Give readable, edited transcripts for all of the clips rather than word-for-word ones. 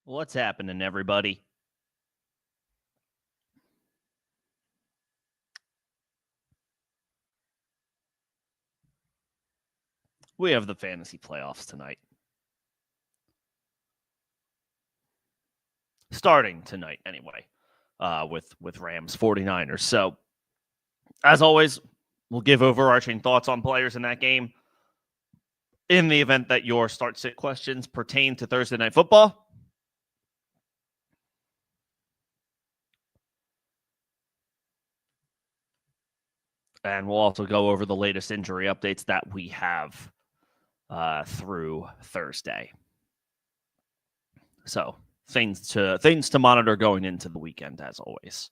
What's happening, everybody? We have the fantasy playoffs tonight. Starting tonight, anyway, with Rams 49ers. So, as always, we'll give overarching thoughts on players in that game. In the event that your start-sit questions pertain to Thursday Night Football, and we'll also go over the latest injury updates that we have through Thursday. So, things to monitor going into the weekend, as always.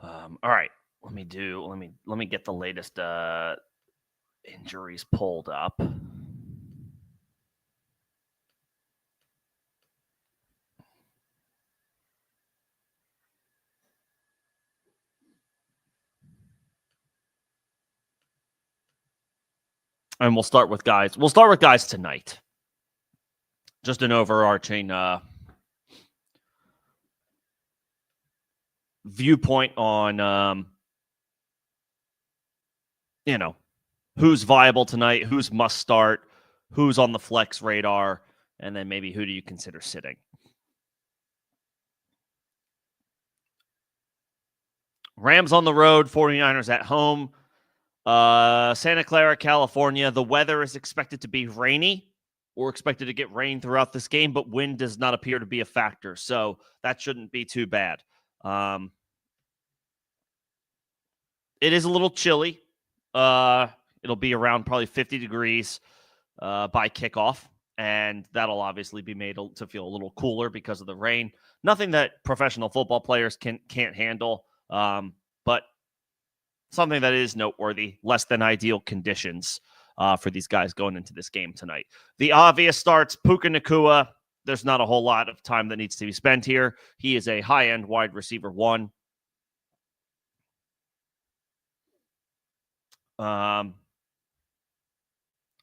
All right, let me get the latest injuries pulled up. And we'll start with guys. We'll start with guys tonight. Just an overarching viewpoint on who's viable tonight, who's must start, who's on the flex radar, and then maybe who do you consider sitting. Rams on the road, 49ers at home. Santa Clara, California. The weather is expected to be rainy. We're expected to get rain throughout this game, but wind does not appear to be a factor, so that shouldn't be too bad. It is a little chilly. It'll be around probably 50 degrees by kickoff, and that'll obviously be made to feel a little cooler because of the rain. Nothing that professional football players can't handle, but something that is noteworthy. Less than ideal conditions for these guys going into this game tonight. The obvious starts, Puka Nacua. There's not a whole lot of time that needs to be spent here. He is a high-end wide receiver one.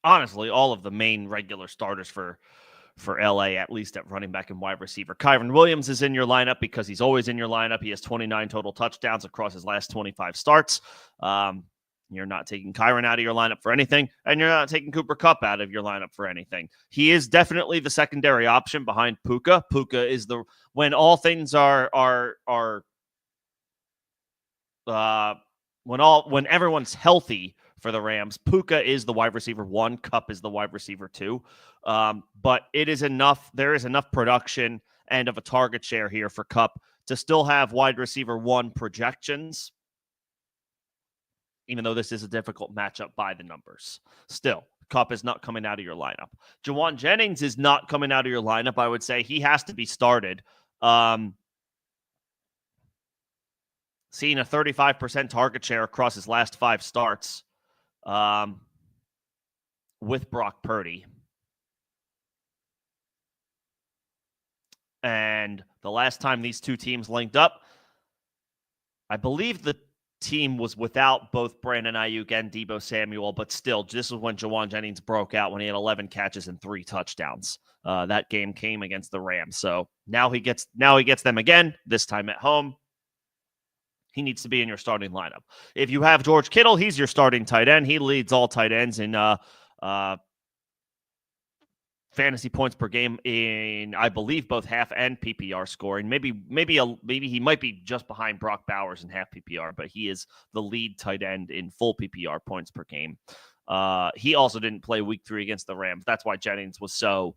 Honestly, all of the main regular starters for LA, at least at running back and wide receiver. Kyren Williams is in your lineup because he's always in your lineup. He has 29 total touchdowns across his last 25 starts. You're not taking Kyren out of your lineup for anything, and you're not taking Cooper Kupp out of your lineup for anything. He is definitely the secondary option behind Puka. Puka is when all things are when everyone's healthy for the Rams, Puka is the wide receiver one, Kupp is the wide receiver two. But it is enough. There is enough production and of a target share here for Kupp to still have wide receiver one projections, even though this is a difficult matchup by the numbers. Still, Kupp is not coming out of your lineup. Jawan Jennings is not coming out of your lineup. I would say he has to be started. Seeing a 35% target share across his last 5 starts with Brock Purdy. And the last time these two teams linked up, I believe the team was without both Brandon Ayuk and Deebo Samuel, but still, this was when Jawan Jennings broke out when he had 11 catches and 3 touchdowns. That game came against the Rams. So now he gets them again, this time at home. He needs to be in your starting lineup. If you have George Kittle, he's your starting tight end. He leads all tight ends in fantasy points per game in, I believe, both half and PPR scoring. Maybe he might be just behind Brock Bowers in half PPR, but he is the lead tight end in full PPR points per game. He also didn't play week 3 against the Rams. That's why Jennings was so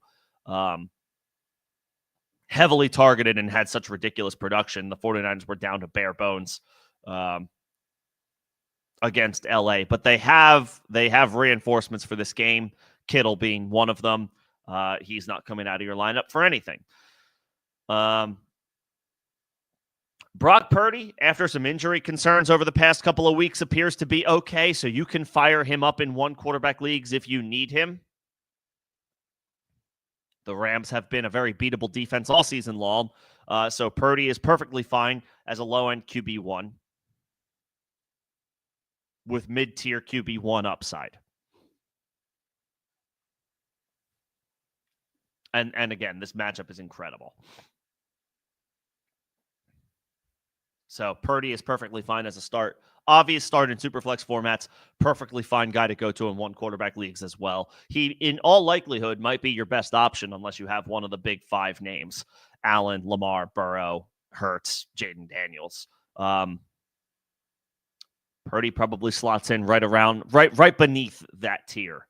heavily targeted and had such ridiculous production. The 49ers were down to bare bones against LA, but they have reinforcements for this game, Kittle being one of them. He's not coming out of your lineup for anything. Brock Purdy, after some injury concerns over the past couple of weeks, appears to be okay, so you can fire him up in one quarterback leagues if you need him. The Rams have been a very beatable defense all season long. So Purdy is perfectly fine as a low-end QB1 with mid-tier QB1 upside. And again, this matchup is incredible. So Purdy is perfectly fine as a start. Obvious start in Superflex formats. Perfectly fine guy to go to in one quarterback leagues as well. He, in all likelihood, might be your best option unless you have one of the big five names: Allen, Lamar, Burrow, Hurts, Jaden Daniels. Purdy probably slots in right beneath that tier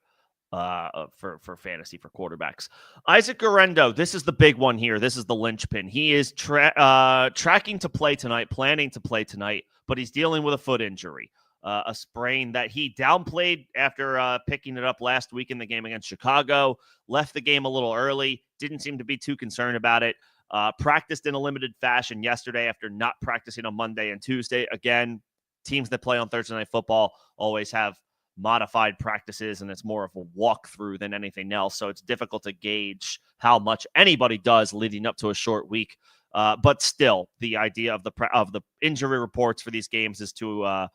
for fantasy for quarterbacks. Isaac Guerendo, this is the big one here. This is the linchpin. He is tracking to play tonight, planning to play tonight, but he's dealing with a foot injury, a sprain that he downplayed after picking it up last week in the game against Chicago. Left the game a little early. Didn't seem to be too concerned about it. Practiced in a limited fashion yesterday after not practicing on Monday and Tuesday. Again, teams that play on Thursday Night Football always have modified practices, and it's more of a walkthrough than anything else. So it's difficult to gauge how much anybody does leading up to a short week. But still, the idea of the injury reports for these games is to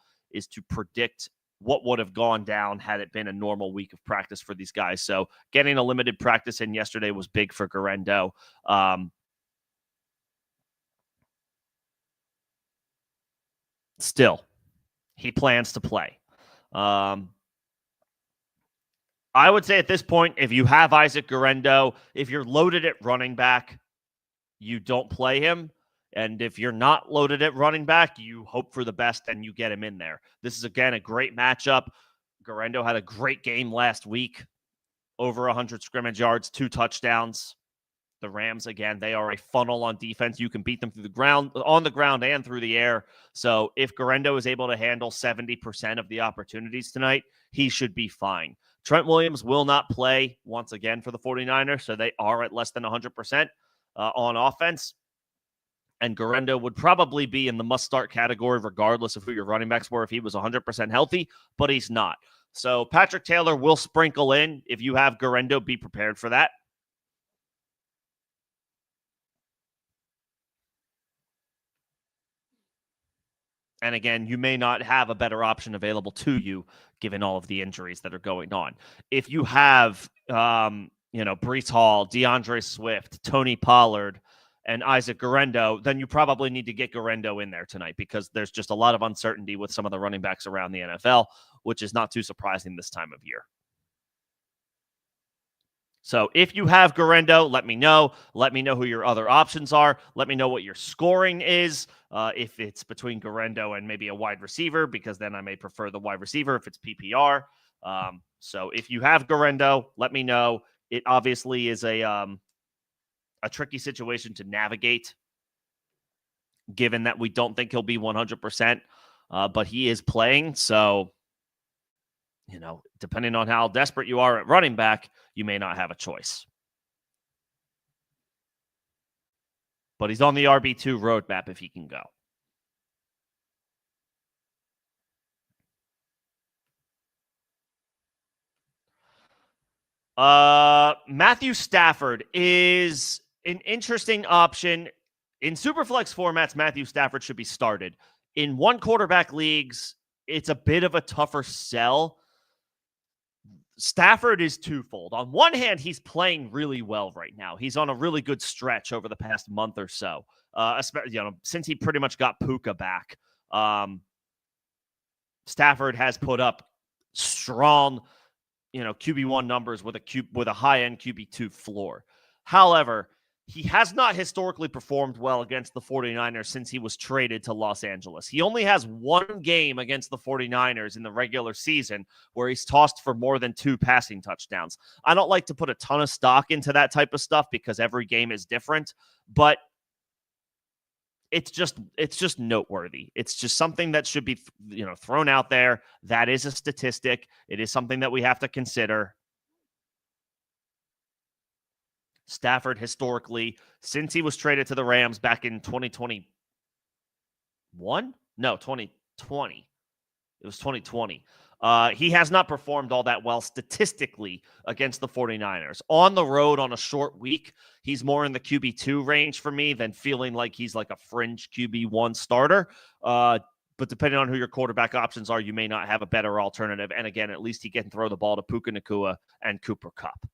predict what would have gone down had it been a normal week of practice for these guys. So getting a limited practice in yesterday was big for Guerendo. Still, he plans to play. I would say at this point, if you have Isaac Guerendo, if you're loaded at running back, you don't play him. And if you're not loaded at running back, you hope for the best and you get him in there. This is, again, a great matchup. Guerendo had a great game last week. Over 100 scrimmage yards, 2 touchdowns. The Rams, again, they are a funnel on defense. You can beat them through the ground, on the ground, and through the air. So if Guerendo is able to handle 70% of the opportunities tonight, he should be fine. Trent Williams will not play once again for the 49ers, so they are at less than 100% on offense. And Guerendo would probably be in the must-start category regardless of who your running backs were if he was 100% healthy, but he's not. So Patrick Taylor will sprinkle in. If you have Guerendo, be prepared for that. And again, you may not have a better option available to you given all of the injuries that are going on. If you have, Breece Hall, DeAndre Swift, Tony Pollard, and Isaac Guerendo, then you probably need to get Guerendo in there tonight because there's just a lot of uncertainty with some of the running backs around the NFL, which is not too surprising this time of year. So if you have Guerendo, let me know. Let me know who your other options are. Let me know what your scoring is. If it's between Guerendo and maybe a wide receiver, because then I may prefer the wide receiver if it's PPR. So if you have Guerendo, let me know. It obviously is a tricky situation to navigate, given that we don't think he'll be 100%, but he is playing. So, depending on how desperate you are at running back, you may not have a choice. But he's on the RB2 roadmap if he can go. Matthew Stafford is an interesting option. In Superflex formats, Matthew Stafford should be started. In one quarterback leagues, it's a bit of a tougher sell. Stafford is twofold. On one hand, he's playing really well right now. He's on a really good stretch over the past month or so, since he pretty much got Puka back. Stafford has put up strong, QB1 numbers with a high-end QB2 floor. However, he has not historically performed well against the 49ers since he was traded to Los Angeles. He only has one game against the 49ers in the regular season where he's tossed for more than 2 passing touchdowns. I don't like to put a ton of stock into that type of stuff because every game is different, but it's just noteworthy. It's just something that should be, thrown out there. That is a statistic. It is something that we have to consider. Stafford historically, since he was traded to the Rams back in 2021? No, 2020. It was 2020. He has not performed all that well statistically against the 49ers. On the road on a short week, he's more in the QB2 range for me than feeling like he's like a fringe QB1 starter. But depending on who your quarterback options are, you may not have a better alternative. And again, at least he can throw the ball to Puka Nacua and Cooper Kupp.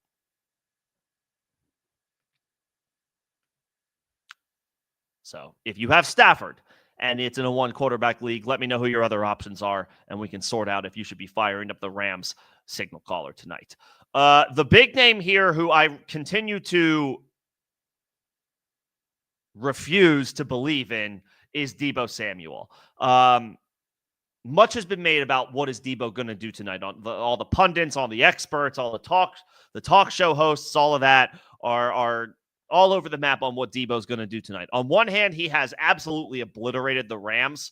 So if you have Stafford and it's in a one quarterback league, let me know who your other options are, and we can sort out if you should be firing up the Rams signal caller tonight. The big name here who I continue to refuse to believe in is Deebo Samuel. Much has been made about what is Deebo going to do tonight. All the pundits, all the experts, all the talk show hosts, all of that are all over the map on what Deebo's going to do tonight. On one hand, he has absolutely obliterated the Rams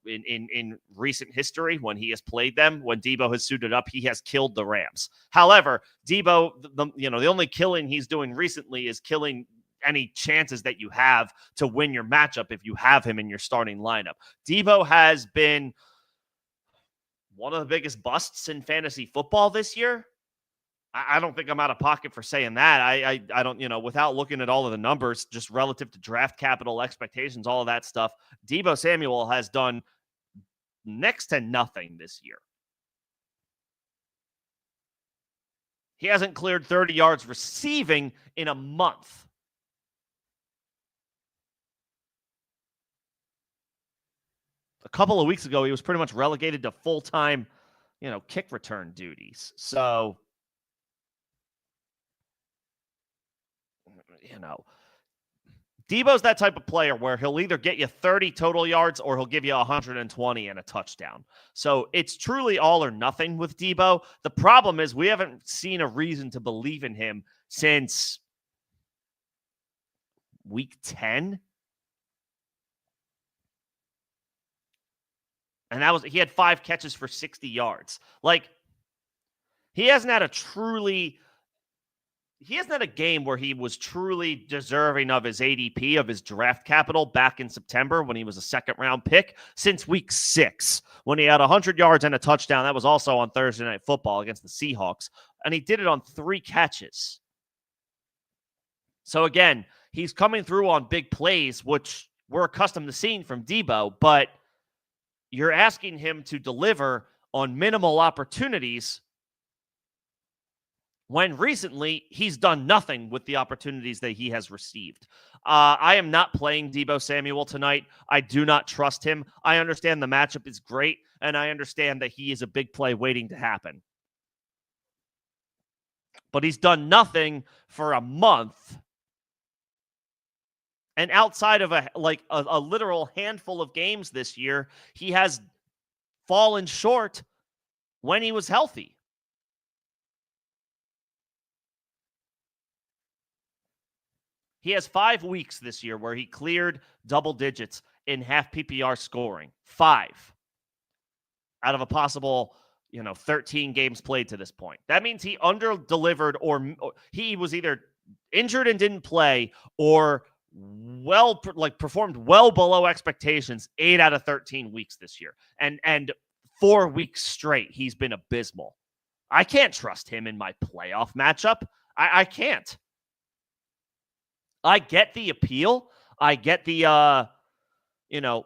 in recent history when he has played them. When Deebo has suited up, he has killed the Rams. However, Deebo, the only killing he's doing recently is killing any chances that you have to win your matchup if you have him in your starting lineup. Deebo has been one of the biggest busts in fantasy football this year. I don't think I'm out of pocket for saying that. I don't, without looking at all of the numbers, just relative to draft capital expectations, all of that stuff, Deebo Samuel has done next to nothing this year. He hasn't cleared 30 yards receiving in a month. A couple of weeks ago, he was pretty much relegated to full-time, kick return duties. So, Deebo's that type of player where he'll either get you 30 total yards or he'll give you 120 and a touchdown. So it's truly all or nothing with Deebo. The problem is we haven't seen a reason to believe in him since week 10. And he had 5 catches for 60 yards. Like, he hasn't had a game where he was truly deserving of his ADP, of his draft capital back in September when he was a second-round pick since week 6 when he had 100 yards and a touchdown. That was also on Thursday Night Football against the Seahawks, and he did it on 3 catches. So, again, he's coming through on big plays, which we're accustomed to seeing from Deebo, but you're asking him to deliver on minimal opportunities when recently he's done nothing with the opportunities that he has received. I am not playing Deebo Samuel tonight. I do not trust him. I understand the matchup is great, and I understand that he is a big play waiting to happen. But he's done nothing for a month. And outside of a literal handful of games this year, he has fallen short when he was healthy. He has 5 weeks this year where he cleared double digits in half PPR scoring. 5 out of a possible, 13 games played to this point. That means he under-delivered or he was either injured and didn't play or performed well below expectations 8 out of 13 weeks this year. And 4 weeks straight, he's been abysmal. I can't trust him in my playoff matchup. I can't. I get the appeal. I get the,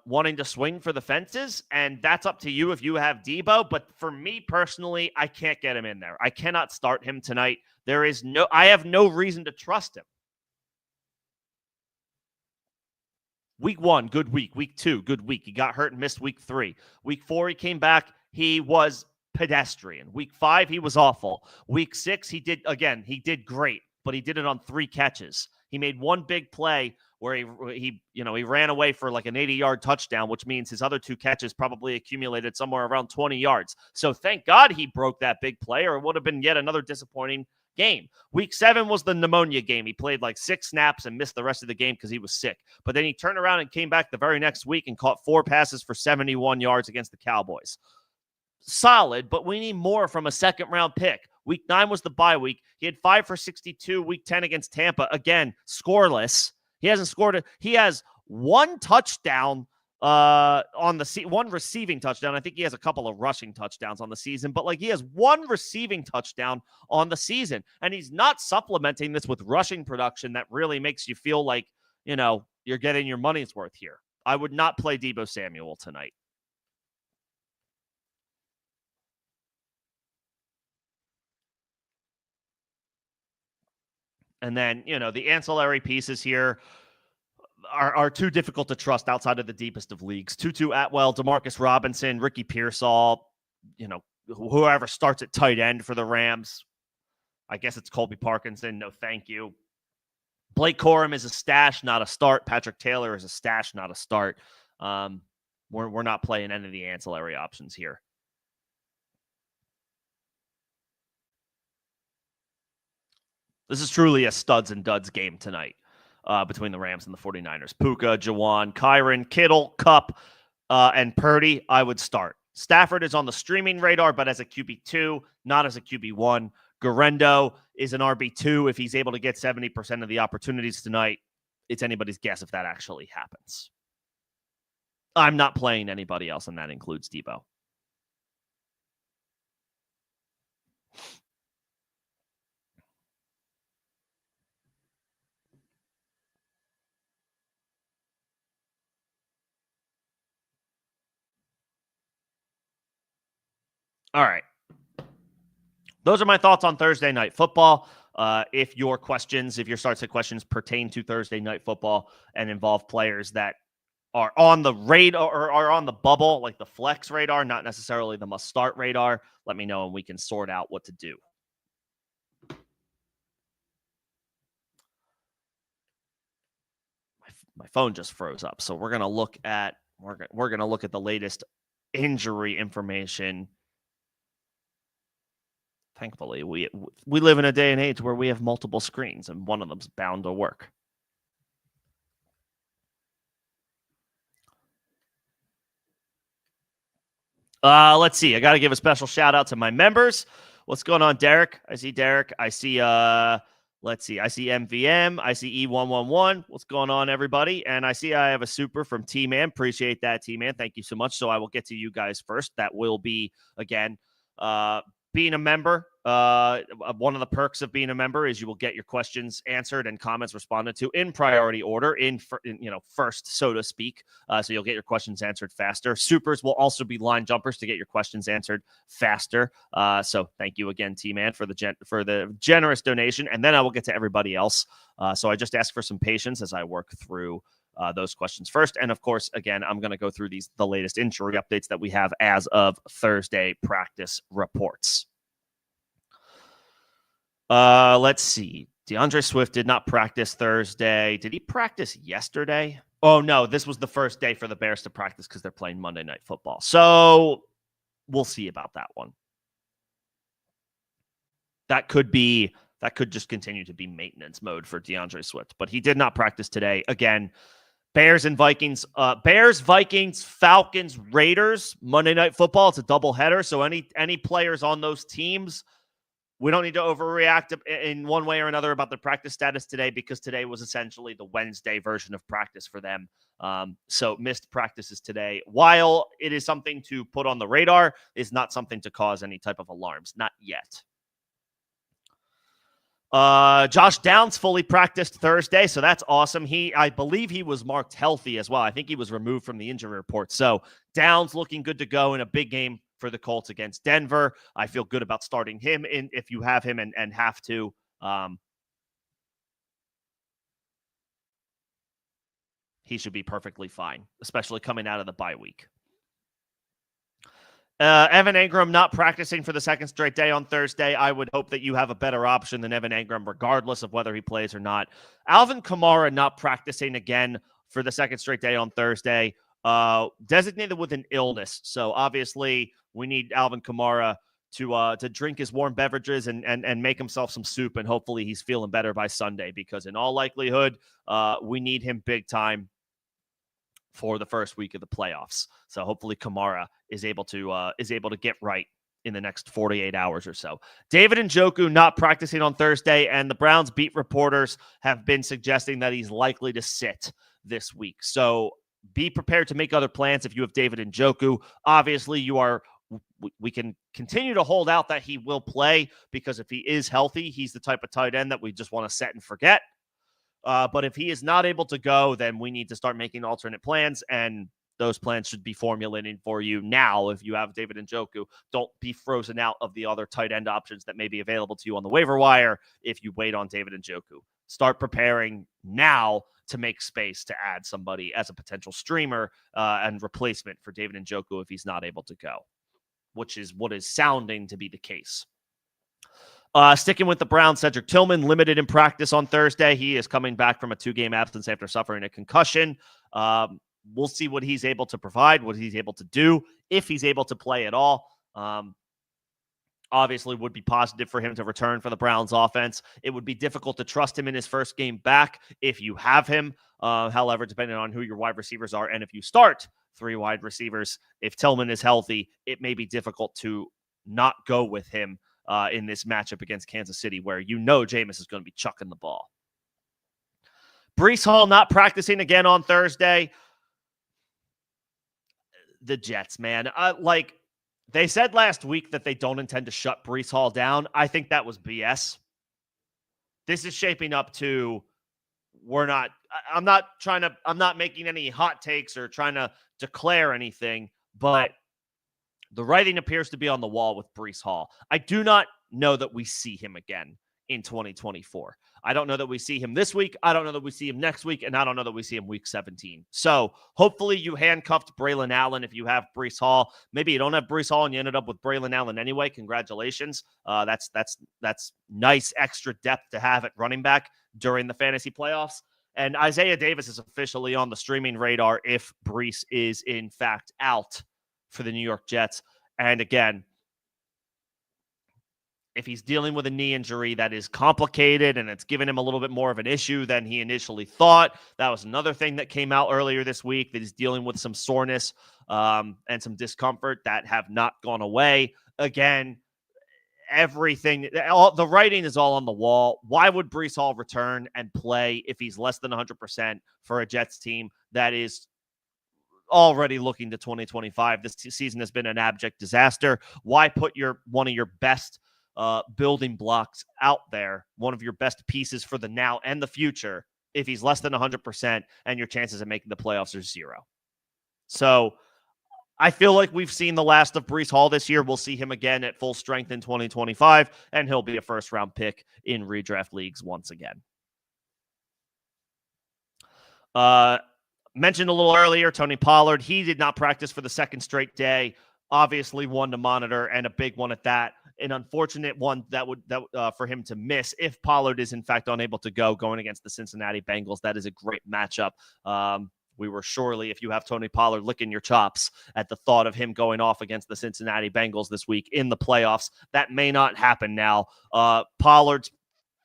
wanting to swing for the fences, and that's up to you if you have Deebo. But for me personally, I can't get him in there. I cannot start him tonight. I have no reason to trust him. Week 1, good week. Week 2, good week. He got hurt and missed week 3. Week 4, he came back. He was pedestrian. Week 5, he was awful. Week 6, he did great, but he did it on 3 catches. He made one big play where he ran away for like an 80-yard touchdown, which means his other 2 catches probably accumulated somewhere around 20 yards. So thank God he broke that big play, or it would have been yet another disappointing game. Week 7 was the pneumonia game. He played like 6 snaps and missed the rest of the game because he was sick. But then he turned around and came back the very next week and caught 4 passes for 71 yards against the Cowboys. Solid, but we need more from a second-round pick. Week 9 was the bye week. He had 5 for 62. Week 10 against Tampa. Again, scoreless. He hasn't scored. He has 1 touchdown on the one receiving touchdown. I think he has a couple of rushing touchdowns on the season, but like he has one receiving touchdown on the season, and he's not supplementing this with rushing production that really makes you feel like, you're getting your money's worth here. I would not play Deebo Samuel tonight. And then, the ancillary pieces here are too difficult to trust outside of the deepest of leagues. Tutu Atwell, Demarcus Robinson, Ricky Pearsall, whoever starts at tight end for the Rams. I guess it's Colby Parkinson. No, thank you. Blake Corum is a stash, not a start. Patrick Taylor is a stash, not a start. We're not playing any of the ancillary options here. This is truly a studs and duds game tonight between the Rams and the 49ers. Puka, Jawan, Kyron, Kittle, Kupp, and Purdy, I would start. Stafford is on the streaming radar, but as a QB2, not as a QB1. Garendo is an RB2 if he's able to get 70% of the opportunities tonight. It's anybody's guess if that actually happens. I'm not playing anybody else, and that includes Deebo. All right. Those are my thoughts on Thursday Night Football. If your start set questions pertain to Thursday Night Football and involve players that are on the radar or are on the bubble, like the flex radar, not necessarily the must-start radar, let me know and we can sort out what to do. My phone just froze up, so we're gonna look at the latest injury information. Thankfully, we live in a day and age where we have multiple screens, and one of them's bound to work. Let's see. I got to give a special shout out to my members. What's going on, Derek? I see Derek. I see, let's see. I see MVM. I see E111. What's going on, everybody? And I see I have a super from T-Man. Appreciate that, T-Man. Thank you so much. So I will get to you guys first. That will be, again, being a member. One of the perks of being a member is you will get your questions answered and comments responded to in priority order, first, so to speak. So you'll get your questions answered faster. Supers will also be line jumpers to get your questions answered faster. So thank you again, T-Man, for the generous donation. And then I will get to everybody else. So I just ask for some patience as I work through those questions first. And of course, again, I'm going to go through the latest injury updates that we have as of Thursday practice reports. Let's see. DeAndre Swift did not practice Thursday. Did he practice yesterday? Oh, no, this was the first day for the Bears to practice because they're playing Monday Night Football. So we'll see about that one. That could just continue to be maintenance mode for DeAndre Swift, but he did not practice today. Again, Bears and Vikings, Vikings, Falcons, Raiders, Monday Night Football. It's a doubleheader. So any players on those teams, we don't need to overreact in one way or another about the practice status today because today was essentially the Wednesday version of practice for them. So missed practices today. While it is something to put on the radar, is not something to cause any type of alarms. Not yet. Josh Downs fully practiced Thursday, so that's awesome. I believe he was marked healthy as well. I think he was removed from the injury report. So Downs looking good to go in a big game for the Colts against Denver. I feel good about starting him in if you have him and have to. He should be perfectly fine, especially coming out of the bye week. Evan Engram not practicing for the second straight day on Thursday. I would hope that you have a better option than Evan Engram, regardless of whether he plays or not. Alvin Kamara not practicing again for the second straight day on Thursday. Designated with an illness. So obviously we need Alvin Kamara to drink his warm beverages and make himself some soup, and hopefully he's feeling better by Sunday, because in all likelihood, we need him big time for the first week of the playoffs. So hopefully Kamara is able to get right in the next 48 hours or so. David Njoku not practicing on Thursday, and the Browns beat reporters have been suggesting that he's likely to sit this week. So be prepared to make other plans if you have David Njoku. Obviously, we can continue to hold out that he will play, because if he is healthy, he's the type of tight end that we just want to set and forget. But if he is not able to go, then we need to start making alternate plans, and those plans should be formulated for you now. If you have David Njoku, don't be frozen out of the other tight end options that may be available to you on the waiver wire if you wait on David Njoku. Start preparing now to make space to add somebody as a potential streamer and replacement for David Njoku if he's not able to go, which is what is sounding to be the case. Sticking with the Browns, Cedric Tillman limited in practice on Thursday. He is coming back from a 2-game absence after suffering a concussion. We'll see what he's able to provide, what he's able to do, if he's able to play at all. Obviously would be positive for him to return for the Browns offense. It would be difficult to trust him in his first game back if you have him. However, depending on who your wide receivers are, and if you start 3 wide receivers, if Tillman is healthy, it may be difficult to not go with him in this matchup against Kansas City, where Jameis is going to be chucking the ball. Breece Hall not practicing again on Thursday. The Jets, man. They said last week that they don't intend to shut Breece Hall down. I think that was BS. This is shaping up to, I'm not making any hot takes or trying to declare anything, but the writing appears to be on the wall with Breece Hall. I do not know that we see him again in 2024. I don't know that we see him this week. I don't know that we see him next week. And I don't know that we see him week 17. So hopefully you handcuffed Braylon Allen if you have Breece Hall. Maybe you don't have Breece Hall and you ended up with Braylon Allen anyway. Congratulations. That's nice extra depth to have at running back during the fantasy playoffs. And Isaiah Davis is officially on the streaming radar if Breece is in fact out for the New York Jets. And again, if he's dealing with a knee injury that is complicated and it's given him a little bit more of an issue than he initially thought, that was another thing that came out earlier this week, that he's dealing with some soreness and some discomfort that have not gone away. Again, the writing is all on the wall. Why would Breece Hall return and play if he's less than 100% for a Jets team that is already looking to 2025? This season has been an abject disaster. Why put one of your best building blocks out there, one of your best pieces for the now and the future, if he's less than 100% and your chances of making the playoffs are 0? So I feel like we've seen the last of Breece Hall this year. We'll see him again at full strength in 2025, and he'll be a first-round pick in redraft leagues once again. Mentioned a little earlier, Tony Pollard. He did not practice for the second straight day. Obviously, one to monitor, and a big one at that. An unfortunate one that for him to miss if Pollard is in fact unable to go, going against the Cincinnati Bengals. That is a great matchup. We were surely, if you have Tony Pollard, licking your chops at the thought of him going off against the Cincinnati Bengals this week in the playoffs. That may not happen now. Pollard's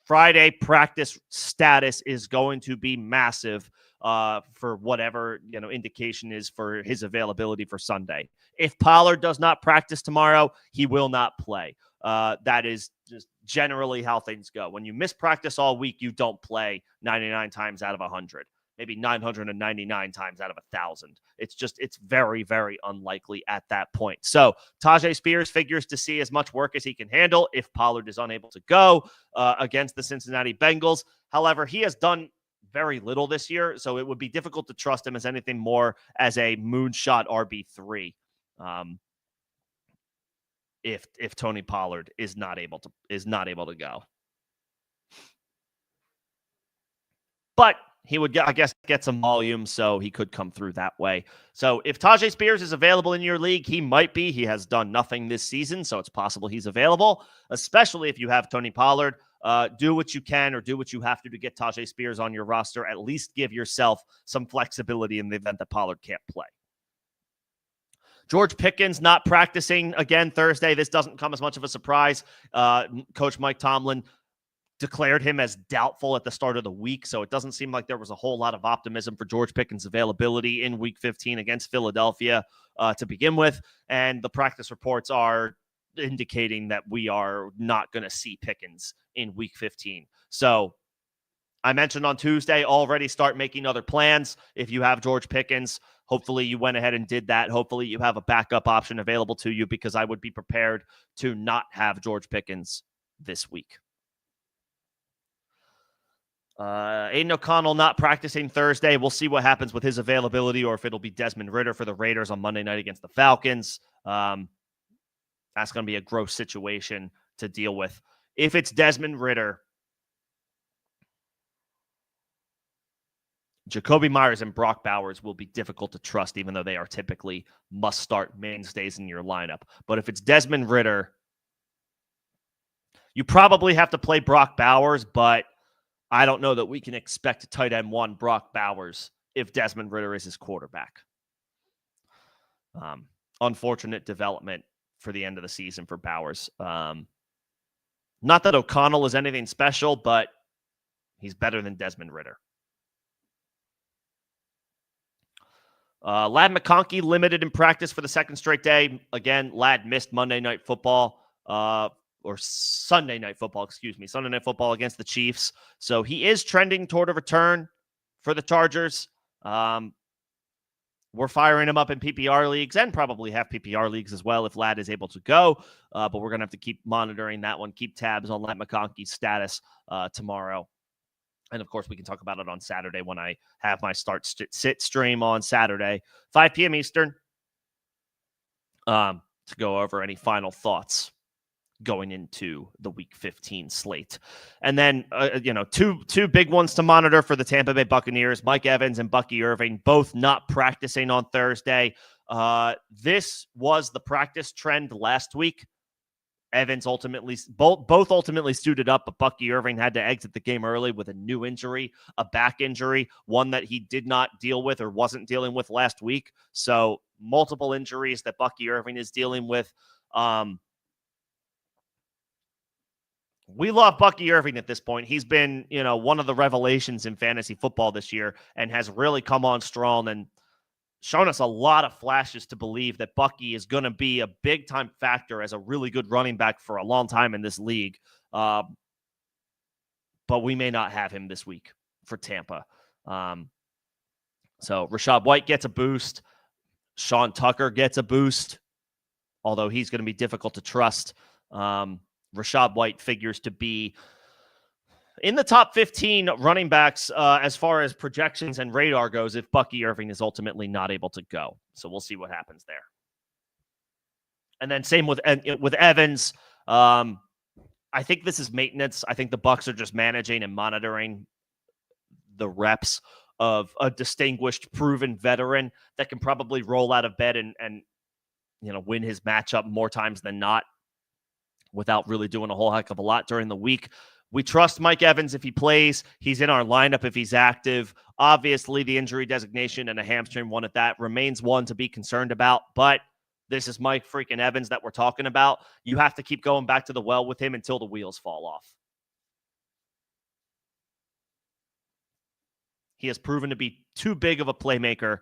Friday practice status is going to be massive for whatever indication is for his availability for Sunday. If Pollard does not practice tomorrow, he will not play. That is just generally how things go. When you miss practice all week, you don't play 99 times out of 100. Maybe 999 times out of 1,000. It's very, very unlikely at that point. So Tajay Spears figures to see as much work as he can handle if Pollard is unable to go against the Cincinnati Bengals. However, he has done very little this year, so it would be difficult to trust him as anything more as a moonshot RB3 if Tony Pollard is not able to go. But he would, I guess, get some volume, so he could come through that way. So if Tajay Spears is available in your league, he might be. He has done nothing this season, so it's possible he's available, especially if you have Tony Pollard. Do what you can or do what you have to get Tajay Spears on your roster. At least give yourself some flexibility in the event that Pollard can't play. George Pickens not practicing again Thursday. This doesn't come as much of a surprise. Coach Mike Tomlin declared him as doubtful at the start of the week, so it doesn't seem like there was a whole lot of optimism for George Pickens' availability in Week 15 against Philadelphia to begin with, and the practice reports are indicating that we are not going to see Pickens in Week 15. So I mentioned on Tuesday, already start making other plans. If you have George Pickens, hopefully you went ahead and did that. Hopefully you have a backup option available to you, because I would be prepared to not have George Pickens this week. Aiden O'Connell not practicing Thursday. We'll see what happens with his availability, or if it'll be Desmond Ridder for the Raiders on Monday night against the Falcons. That's going to be a gross situation to deal with. If it's Desmond Ridder, Jacoby Myers and Brock Bowers will be difficult to trust, even though they are typically must-start mainstays in your lineup. But if it's Desmond Ridder, you probably have to play Brock Bowers, but I don't know that we can expect a tight end one Brock Bowers if Desmond Ridder is his quarterback. Unfortunate development for the end of the season for Bowers. Not that O'Connell is anything special, but he's better than Desmond Ridder. Ladd McConkey limited in practice for the second straight day. Again, Ladd missed Monday Night Football, or Sunday Night Football, Sunday Night Football against the Chiefs. So he is trending toward a return for the Chargers. We're firing him up in PPR leagues and probably half PPR leagues as well if Ladd is able to go. But we're going to have to keep monitoring that one, keep tabs on Ladd McConkey's status tomorrow. And, of course, we can talk about it on Saturday when I have my start-sit stream on Saturday, 5 p.m. Eastern, to go over any final thoughts going into the Week 15 slate. And then, two big ones to monitor for the Tampa Bay Buccaneers. Mike Evans and Bucky Irving both not practicing on Thursday. This was the practice trend last week. Evans both ultimately suited up, but Bucky Irving had to exit the game early with a new injury, a back injury, one that he did not deal with or wasn't dealing with last week. So multiple injuries that Bucky Irving is dealing with. We love Bucky Irving at this point. He's been, one of the revelations in fantasy football this year and has really come on strong and shown us a lot of flashes to believe that Bucky is going to be a big-time factor as a really good running back for a long time in this league. But we may not have him this week for Tampa. So Rachaad White gets a boost. Sean Tucker gets a boost, although he's going to be difficult to trust. Rachaad White figures to be in the top 15 running backs as far as projections and radar goes if Bucky Irving is ultimately not able to go. So we'll see what happens there. And then same with Evans. I think this is maintenance. I think the Bucs are just managing and monitoring the reps of a distinguished, proven veteran that can probably roll out of bed and win his matchup more times than not without really doing a whole heck of a lot during the week. We trust Mike Evans if he plays. He's in our lineup if he's active. Obviously, the injury designation and a hamstring one at that remains one to be concerned about, but this is Mike freaking Evans that we're talking about. You have to keep going back to the well with him until the wheels fall off. He has proven to be too big of a playmaker,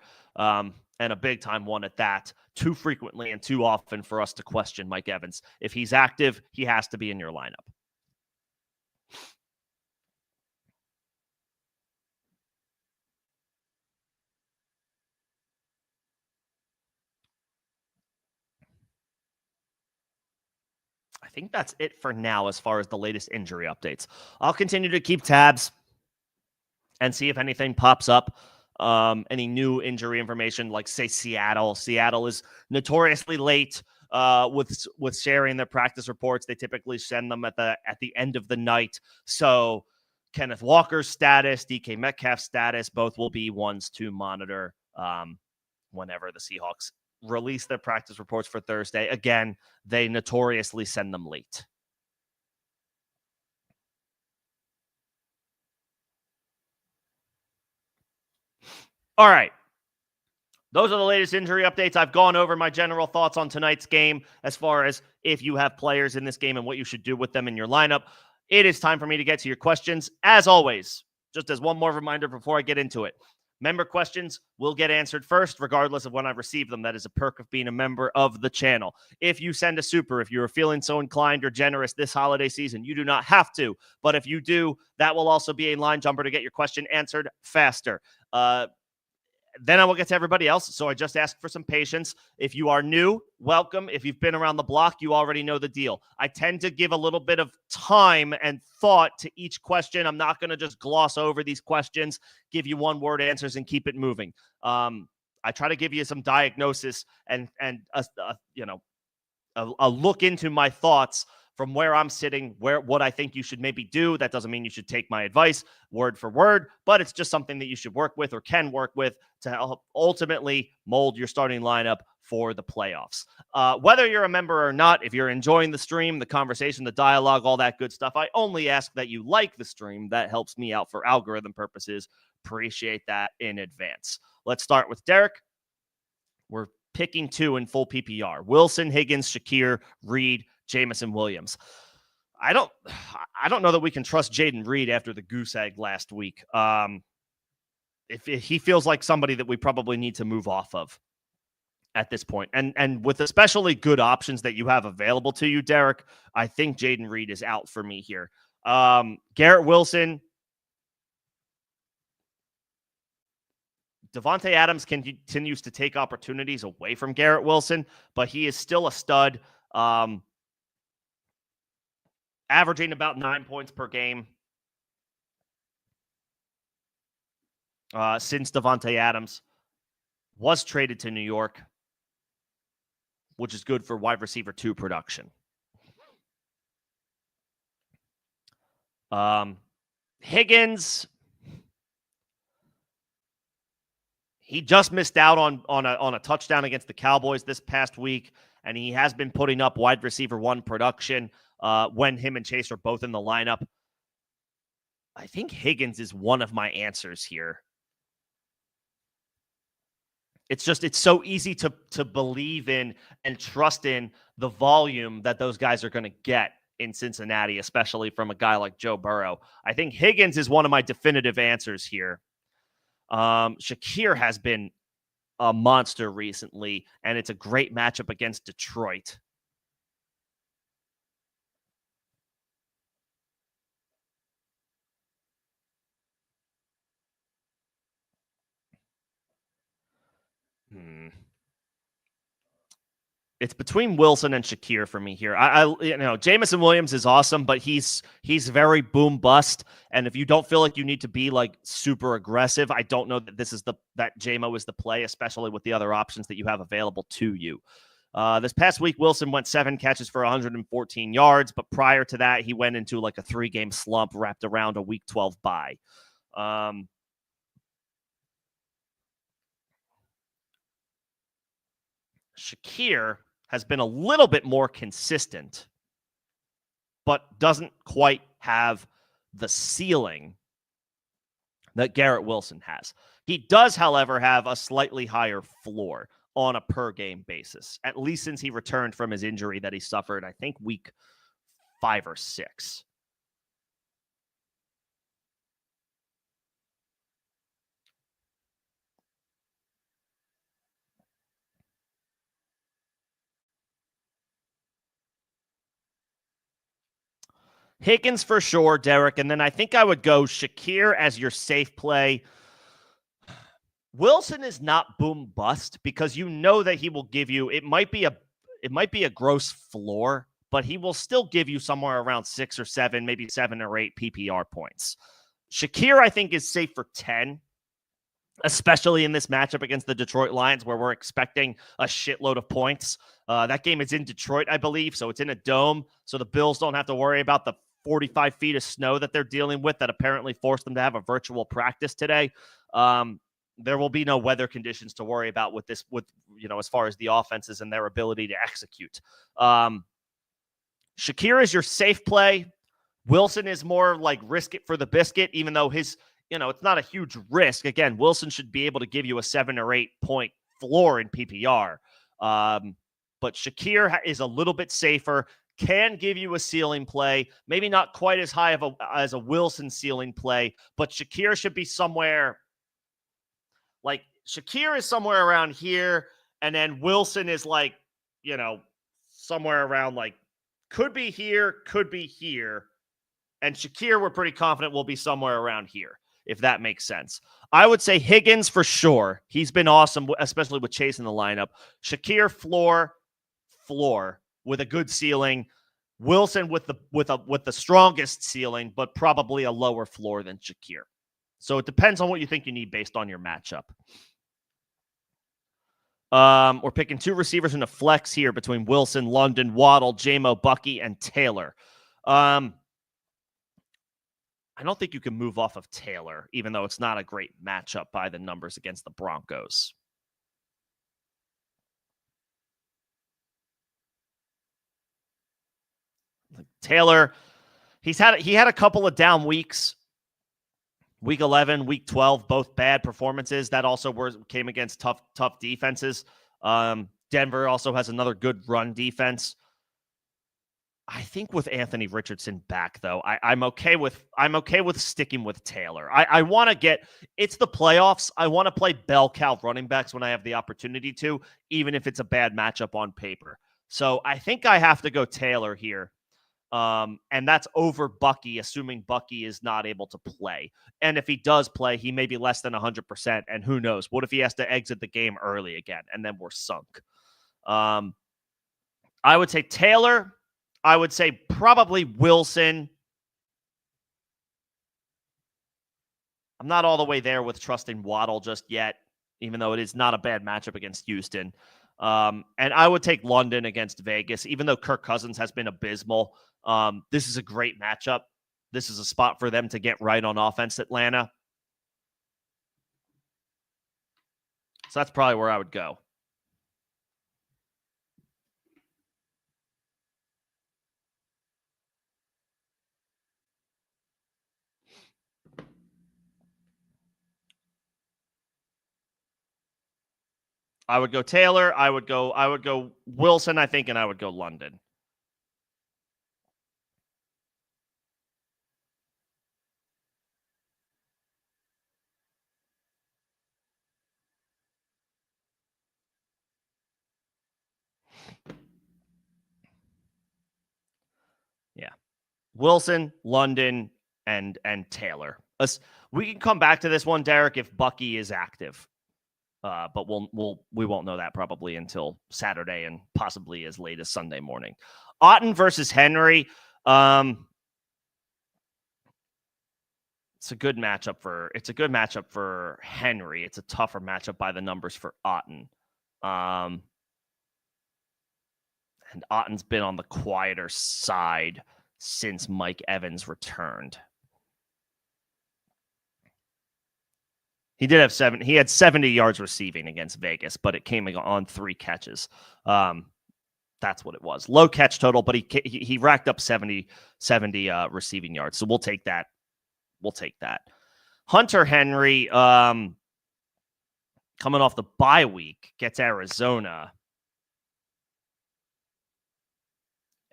and a big-time one at that, too frequently and too often for us to question Mike Evans. If he's active, he has to be in your lineup. I think that's it for now as far as the latest injury updates. I'll continue to keep tabs and see if anything pops up. Any new injury information, like say Seattle. Seattle is notoriously late with sharing their practice reports. They typically send them at the end of the night. So Kenneth Walker's status, DK Metcalf's status, both will be ones to monitor whenever the Seahawks release their practice reports for Thursday. Again, they notoriously send them late. All right. Those are the latest injury updates. I've gone over my general thoughts on tonight's game as far as if you have players in this game and what you should do with them in your lineup. It is time for me to get to your questions. As always, just as one more reminder before I get into it, Member questions will get answered first, regardless of when I receive them. That is a perk of being a member of the channel. If you send a super, if you're feeling so inclined or generous this holiday season, you do not have to. But if you do, that will also be a line jumper to get your question answered faster. Then I will get to everybody else. So I just ask for some patience. If you are new, welcome. If you've been around the block, you already know the deal. I tend to give a little bit of time and thought to each question. I'm not going to just gloss over these questions, give you one-word answers, and keep it moving. I try to give you some diagnosis and a look into my thoughts from where I'm sitting, what I think you should maybe do. That doesn't mean you should take my advice word for word, but it's just something that you should work with or can work with to help ultimately mold your starting lineup for the playoffs. Whether you're a member or not, if you're enjoying the stream, the conversation, the dialogue, all that good stuff, I only ask that you like the stream. That helps me out for algorithm purposes. Appreciate that in advance. Let's start with Derek. We're picking 2 in full PPR. Wilson, Higgins, Shakir, Reed, Jamison Williams. I don't know that we can trust Jaden Reed after the goose egg last week. If he feels like somebody that we probably need to move off of at this point. And with especially good options that you have available to you, Derek, I think Jaden Reed is out for me here. Garrett Wilson, Devontae Adams continues to take opportunities away from Garrett Wilson, but he is still a stud. Averaging about 9 points per game since Devontae Adams was traded to New York, which is good for wide receiver 2 production. Higgins, he just missed out on a touchdown against the Cowboys this past week, and he has been putting up wide receiver 1 production when him and Chase are both in the lineup. I think Higgins is one of my answers here. It's so easy to believe in and trust in the volume that those guys are going to get in Cincinnati, especially from a guy like Joe Burrow. I think Higgins is one of my definitive answers here. Shakir has been a monster recently, and it's a great matchup against Detroit. It's between Wilson and Shakir for me here. Jamison Williams is awesome, but he's very boom bust. And if you don't feel like you need to be like super aggressive, I don't know that that JMO is the play, especially with the other options that you have available to you. This past week, Wilson went 7 catches for 114 yards, but prior to that, he went into like a 3-game slump wrapped around a week 12 bye. Shakir has been a little bit more consistent, but doesn't quite have the ceiling that Garrett Wilson has. He does, however, have a slightly higher floor on a per-game basis, at least since he returned from his injury that he suffered, I think, week 5 or 6. Higgins for sure, Derek. And then I think I would go Shakir as your safe play. Wilson is not boom bust because you know that he will give you, it might be a gross floor, but he will still give you somewhere around 6 or 7, maybe 7 or 8 PPR points. Shakir, I think, is safe for 10, especially in this matchup against the Detroit Lions where we're expecting a shitload of points. That game is in Detroit, I believe, so it's in a dome, so the Bills don't have to worry about the 45 feet of snow that they're dealing with that apparently forced them to have a virtual practice today. There will be no weather conditions to worry about with as far as the offenses and their ability to execute. Shakir is your safe play. Wilson is more like risk it for the biscuit, even though it's not a huge risk. Again, Wilson should be able to give you a 7 or 8 point floor in PPR. But Shakir is a little bit safer, can give you a ceiling play, maybe not quite as high as a Wilson ceiling play, but Shakir should be somewhere Like Shakir is somewhere around here, and then Wilson is like, somewhere around like could be here, and Shakir we're pretty confident will be somewhere around here, if that makes sense. I would say Higgins for sure. He's been awesome, especially with Chase in the lineup. Shakir floor with a good ceiling. Wilson with the strongest ceiling, but probably a lower floor than Shakir. So it depends on what you think you need based on your matchup. We're picking 2 receivers in a flex here between Wilson, London, Waddle, J-Mo, Bucky, and Taylor. I don't think you can move off of Taylor, even though it's not a great matchup by the numbers against the Broncos. Taylor, he had a couple of down weeks. Week 11, week 12, both bad performances. That also came against tough defenses. Denver also has another good run defense. I think with Anthony Richardson back, though, I'm okay with sticking with Taylor. I want to it's the playoffs. I want to play bell cow running backs when I have the opportunity to, even if it's a bad matchup on paper. So I think I have to go Taylor here. And that's over Bucky, assuming Bucky is not able to play. And if he does play, he may be less than 100%. And who knows? What if he has to exit the game early again, and then we're sunk? I would say Taylor. I would say probably Wilson. I'm not all the way there with trusting Waddle just yet, even though it is not a bad matchup against Houston. And I would take London against Vegas, even though Kirk Cousins has been abysmal. This is a great matchup. This is a spot for them to get right on offense, Atlanta. So that's probably where I would go. I would go Taylor. I would go Wilson, I think, and I would go London. Yeah. Wilson, London, and Taylor. We can come back to this one, Derek, if Bucky is active. But we won't know that probably until Saturday and possibly as late as Sunday morning. Otton versus Henry. It's a good matchup for Henry. It's a tougher matchup by the numbers for Otton. And Otton's been on the quieter side since Mike Evans returned. He had 70 yards receiving against Vegas, but it came on 3 catches. That's what it was. Low catch total, but he racked up 70 receiving yards. So we'll take that. Hunter Henry, coming off the bye week, gets Arizona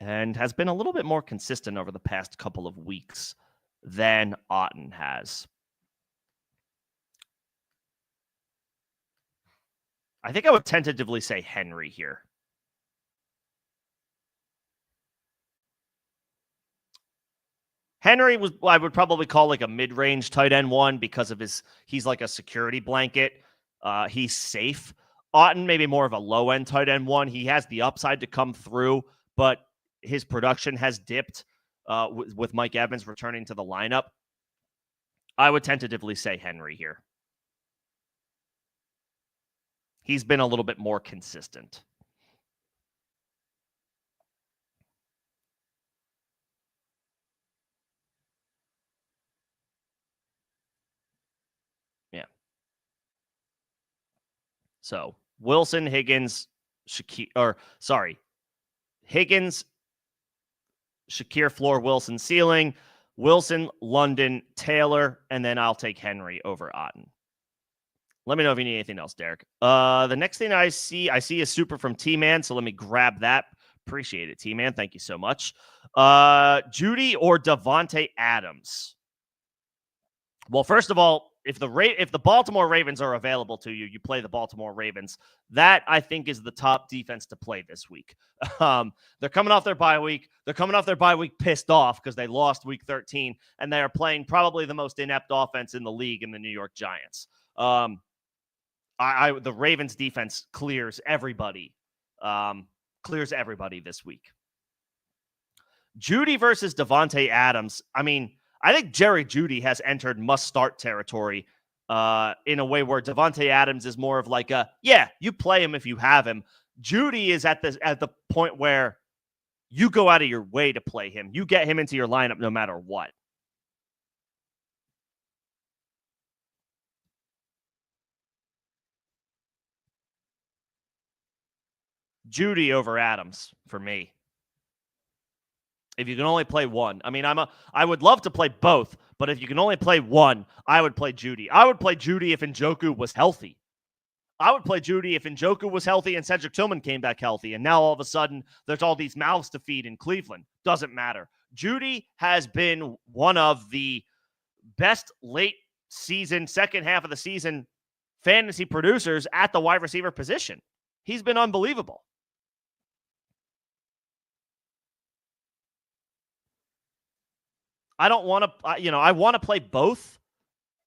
and has been a little bit more consistent over the past couple of weeks than Otton has. I think I would tentatively say Henry here. Henry I would probably call like a mid-range tight end one because of he's like a security blanket. He's safe. Otton, maybe more of a low-end tight end one. He has the upside to come through, but his production has dipped with Mike Evans returning to the lineup. I would tentatively say Henry here. He's been a little bit more consistent. Yeah. So Wilson, Higgins, Higgins, Shakir floor, Wilson ceiling, Wilson, London, Taylor, and then I'll take Henry over Otton. Let me know if you need anything else, Derek. The next thing I see a super from T-Man, so let me grab that. Appreciate it, T-Man. Thank you so much. Judy or Davante Adams? Well, first of all, if the Baltimore Ravens are available to you, you play the Baltimore Ravens. That, I think, is the top defense to play this week. They're coming off their bye week. They're coming off their bye week pissed off because they lost week 13, and they are playing probably the most inept offense in the league in the New York Giants. The Ravens defense clears everybody. Clears everybody this week. Jeudy versus Davante Adams. I mean, I think Jerry Jeudy has entered must-start territory in a way where Davante Adams is more of like you play him if you have him. Jeudy is at the point where you go out of your way to play him. You get him into your lineup no matter what. Jeudy over Adams for me. If you can only play one. I mean, I would love to play both, but if you can only play one, I would play Jeudy. I would play Jeudy if Njoku was healthy. I would play Jeudy if Njoku was healthy and Cedric Tillman came back healthy. And now all of a sudden, there's all these mouths to feed in Cleveland. Doesn't matter. Jeudy has been one of the best late season, second half of the season fantasy producers at the wide receiver position. He's been unbelievable. I don't want to, I want to play both.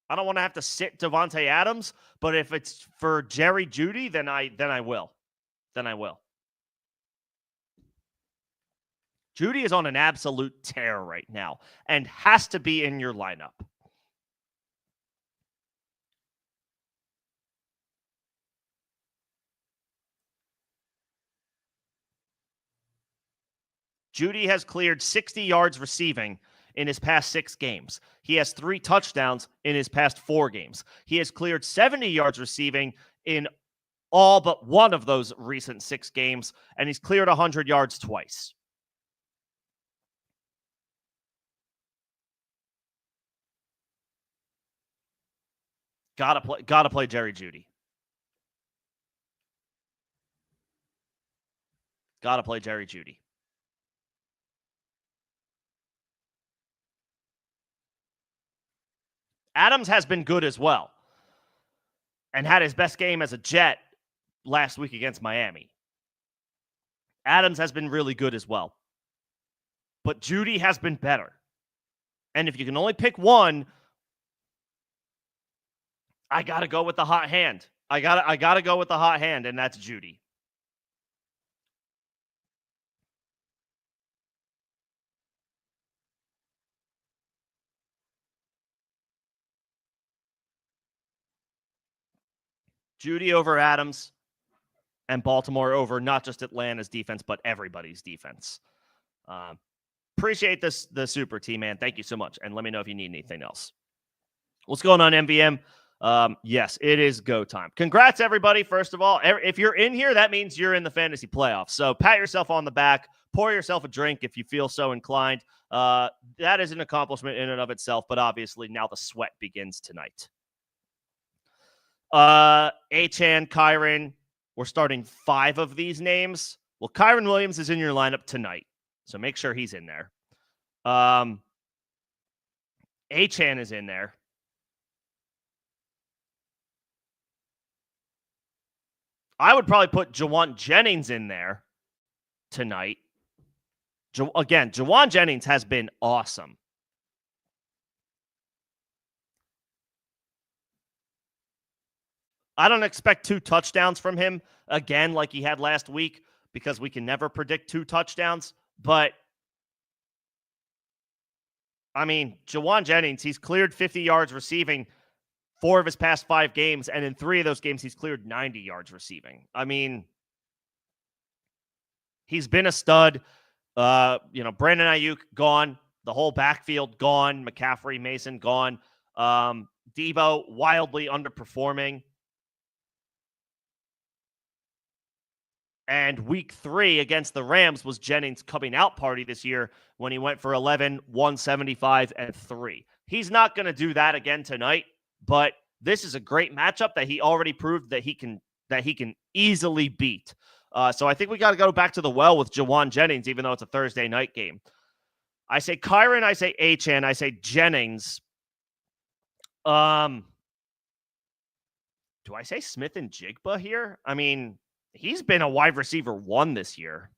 I don't want to have to sit Davante Adams, but if it's for Jerry Jeudy, then I will. Then I will. Jeudy is on an absolute tear right now and has to be in your lineup. Jeudy has cleared 60 yards receiving in his past 6 games. He has 3 touchdowns in his past 4 games. He has cleared 70 yards receiving in all but one of those recent 6 games, and he's cleared 100 yards twice. Gotta play Jerry Jeudy. Gotta play Jerry Jeudy. Adams has been good as well and had his best game as a Jet last week against Miami. Adams has been really good as well. But Jeudy has been better. And if you can only pick one, I got to go with the hot hand. I got to go with the hot hand, and that's Jeudy. Jeudy over Adams, and Baltimore over not just Atlanta's defense, but everybody's defense. Appreciate the super team, man. Thank you so much. And let me know if you need anything else. What's going on, MVM? Yes, it is go time. Congrats, everybody. First of all, if you're in here, that means you're in the fantasy playoffs. So pat yourself on the back, pour yourself a drink if you feel so inclined. That is an accomplishment in and of itself, but obviously now the sweat begins tonight. Achane, Kyren, we're starting 5 of these names. Well, Kyren Williams is in your lineup tonight, so make sure he's in there. Achane is in there. I would probably put Jawan Jennings in there tonight. Again, Jawan Jennings has been awesome. I don't expect 2 touchdowns from him again like he had last week because we can never predict 2 touchdowns. But, I mean, Jawan Jennings, he's cleared 50 yards receiving 4 of his past 5 games, and in 3 of those games, he's cleared 90 yards receiving. I mean, he's been a stud. Brandon Ayuk gone. The whole backfield gone. McCaffrey, Mason gone. Debo wildly underperforming. And week 3 against the Rams was Jennings' coming out party this year when he went for 11, 175, and 3. He's not going to do that again tonight, but this is a great matchup that he already proved that he can easily beat. So I think we got to go back to the well with Jawan Jennings, even though it's a Thursday night game. I say Kyren, I say Achane, I say Jennings. Do I say Smith and Jigba here? I mean, he's been a wide receiver 1 this year.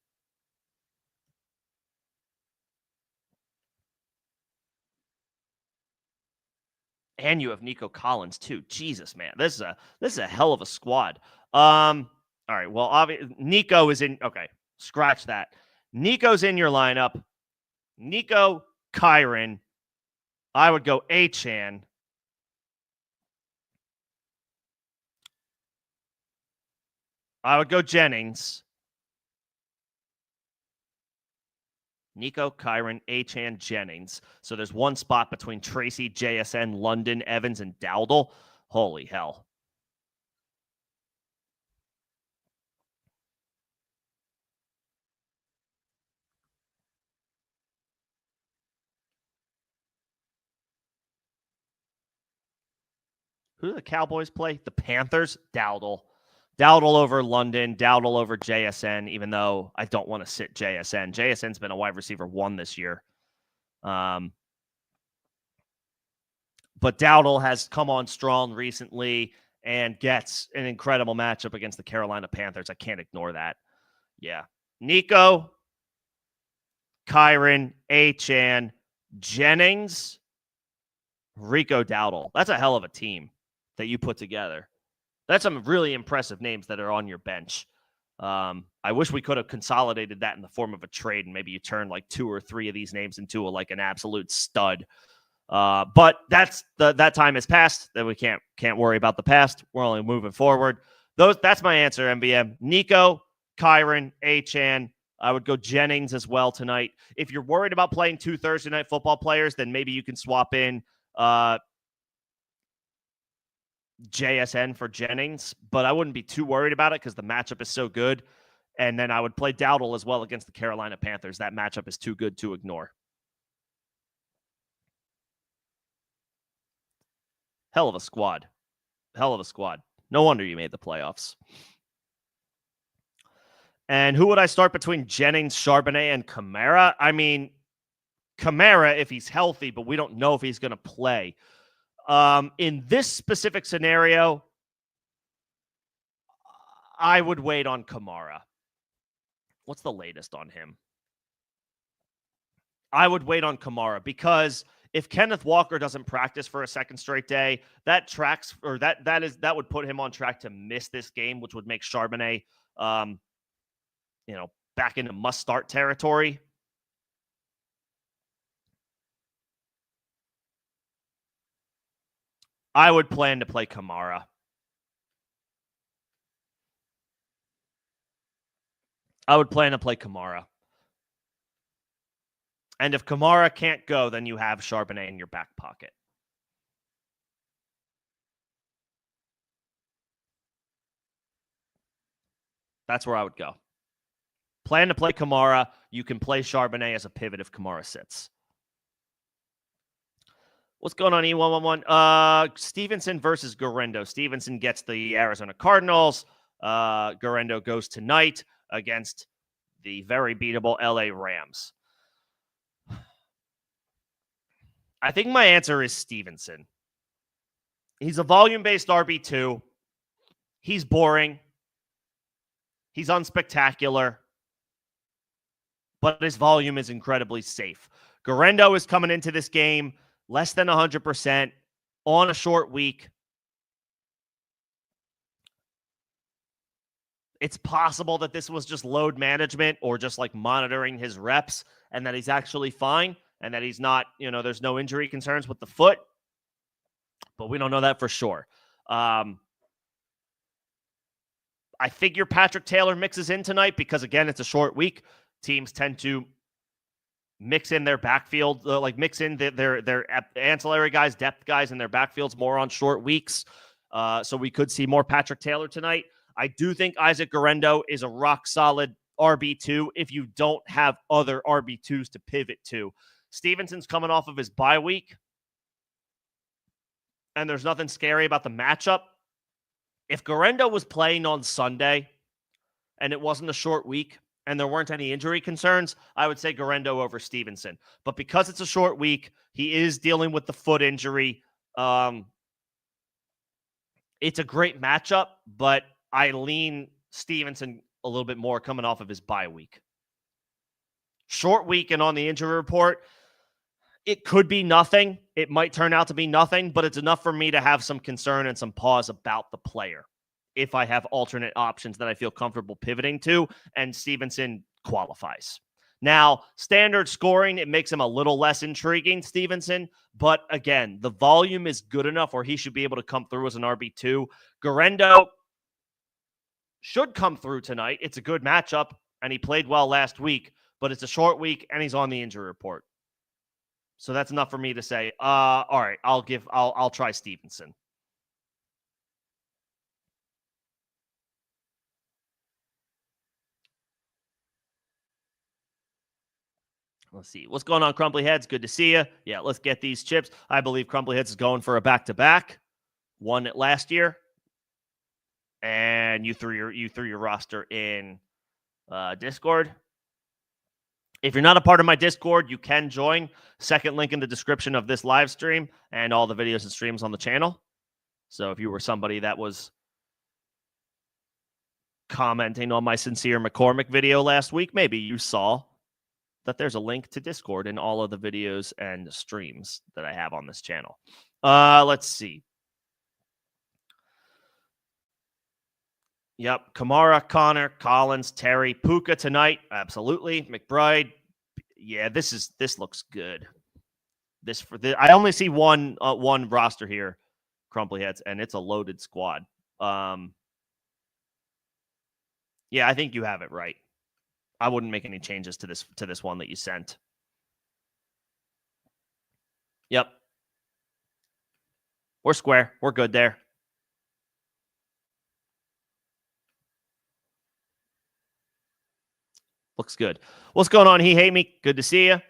And you have Nico Collins too. Jesus, man, this is a hell of a squad. All right, well, Nico is in. Okay, scratch that. Nico's in your lineup. Nico, Kyren. I would go Achane. I would go Jennings. Nico, Kyren, Achane, Jennings. So there's one spot between Tracy, JSN, London, Evans, and Dowdle. Holy hell. Who do the Cowboys play? The Panthers? Dowdle. Dowdle over London, Dowdle over JSN, even though I don't want to sit JSN. JSN's been a wide receiver 1 this year. But Dowdle has come on strong recently and gets an incredible matchup against the Carolina Panthers. I can't ignore that. Yeah. Nico, Kyren, Achane, Jennings, Rico Dowdle. That's a hell of a team that you put together. That's some really impressive names that are on your bench. I wish we could have consolidated that in the form of a trade, and maybe you turn like 2 or 3 of these names into like an absolute stud. But that time has passed. That we can't worry about the past. We're only moving forward. That's my answer, MBM. Nico, Kyren, Achane. I would go Jennings as well tonight. If you're worried about playing 2 Thursday night football players, then maybe you can swap in JSN for Jennings, but I wouldn't be too worried about it because the matchup is so good. And then I would play Dowdle as well against the Carolina Panthers. That matchup is too good to ignore. Hell of a squad. Hell of a squad. No wonder you made the playoffs. And who would I start between Jennings, Charbonnet, and Kamara? I mean, Kamara, if he's healthy, but we don't know if he's going to play. In this specific scenario, I would wait on Kamara. What's the latest on him? I would wait on Kamara because if Kenneth Walker doesn't practice for a second straight day, that tracks or that would put him on track to miss this game, which would make Charbonnet, back into must-start territory. I would plan to play Kamara. And if Kamara can't go, then you have Charbonnet in your back pocket. That's where I would go. Plan to play Kamara. You can play Charbonnet as a pivot if Kamara sits. What's going on, E111? Stevenson versus Garendo. Stevenson gets the Arizona Cardinals. Garendo goes tonight against the very beatable LA Rams. I think my answer is Stevenson. He's a volume-based RB2. He's boring. He's unspectacular. But his volume is incredibly safe. Garendo is coming into this game less than 100% on a short week. It's possible that this was just load management or just like monitoring his reps and that he's actually fine and that he's not, there's no injury concerns with the foot. But we don't know that for sure. I figure Patrick Taylor mixes in tonight because, again, it's a short week. Teams tend to mix in their backfield, mix in their ancillary guys, depth guys in their backfields more on short weeks. So we could see more Patrick Taylor tonight. I do think Isaac Garendo is a rock-solid RB2 if you don't have other RB2s to pivot to. Stevenson's coming off of his bye week, and there's nothing scary about the matchup. If Garendo was playing on Sunday and it wasn't a short week, and there weren't any injury concerns, I would say Garendo over Stevenson. But because it's a short week, he is dealing with the foot injury. It's a great matchup, but I lean Stevenson a little bit more coming off of his bye week. Short week and on the injury report, it could be nothing. It might turn out to be nothing, but it's enough for me to have some concern and some pause about the player if I have alternate options that I feel comfortable pivoting to, and Stevenson qualifies. Now, standard scoring, it makes him a little less intriguing, Stevenson, but again, the volume is good enough where he should be able to come through as an RB2. Guerrero should come through tonight. It's a good matchup, and he played well last week, but it's a short week, and he's on the injury report. So that's enough for me to say, all right, I'll try Stevenson. Let's see. What's going on, Crumply Heads? Good to see you. Yeah, let's get these chips. I believe Crumply Heads is going for a back-to-back. Won it last year. And you threw your roster in Discord. If you're not a part of my Discord, you can join. Second link in the description of this live stream and all the videos and streams on the channel. So if you were somebody that was commenting on my Sincere McCormick video last week, maybe you saw that there's a link to Discord in all of the videos and streams that I have on this channel. Let's see. Yep, Kamara, Connor, Collins, Terry, Puka tonight. Absolutely. McBride. Yeah, this looks good. I only see one roster here, Crumply Heads, and it's a loaded squad. Yeah, I think you have it right. I wouldn't make any changes to this one that you sent. Yep. We're square. We're good there. Looks good. What's going on? He hate me. Good to see you.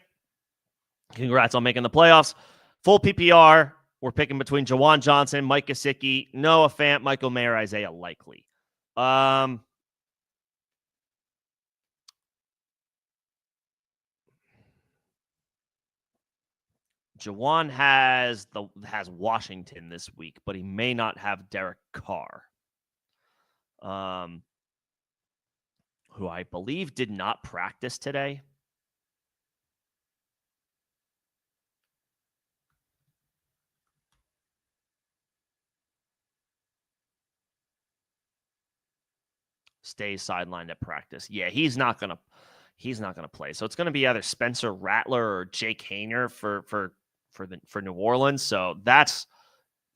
Congrats on making the playoffs. Full PPR. We're picking between Jawan Johnson, Mike Gesicki, Noah Fant, Michael Mayer, Isaiah Likely. Jawan has Washington this week, but he may not have Derek Carr, who I believe did not practice today. Stays sidelined at practice. Yeah, he's not gonna play. So it's gonna be either Spencer Rattler or Jake Hayner for New Orleans. So that's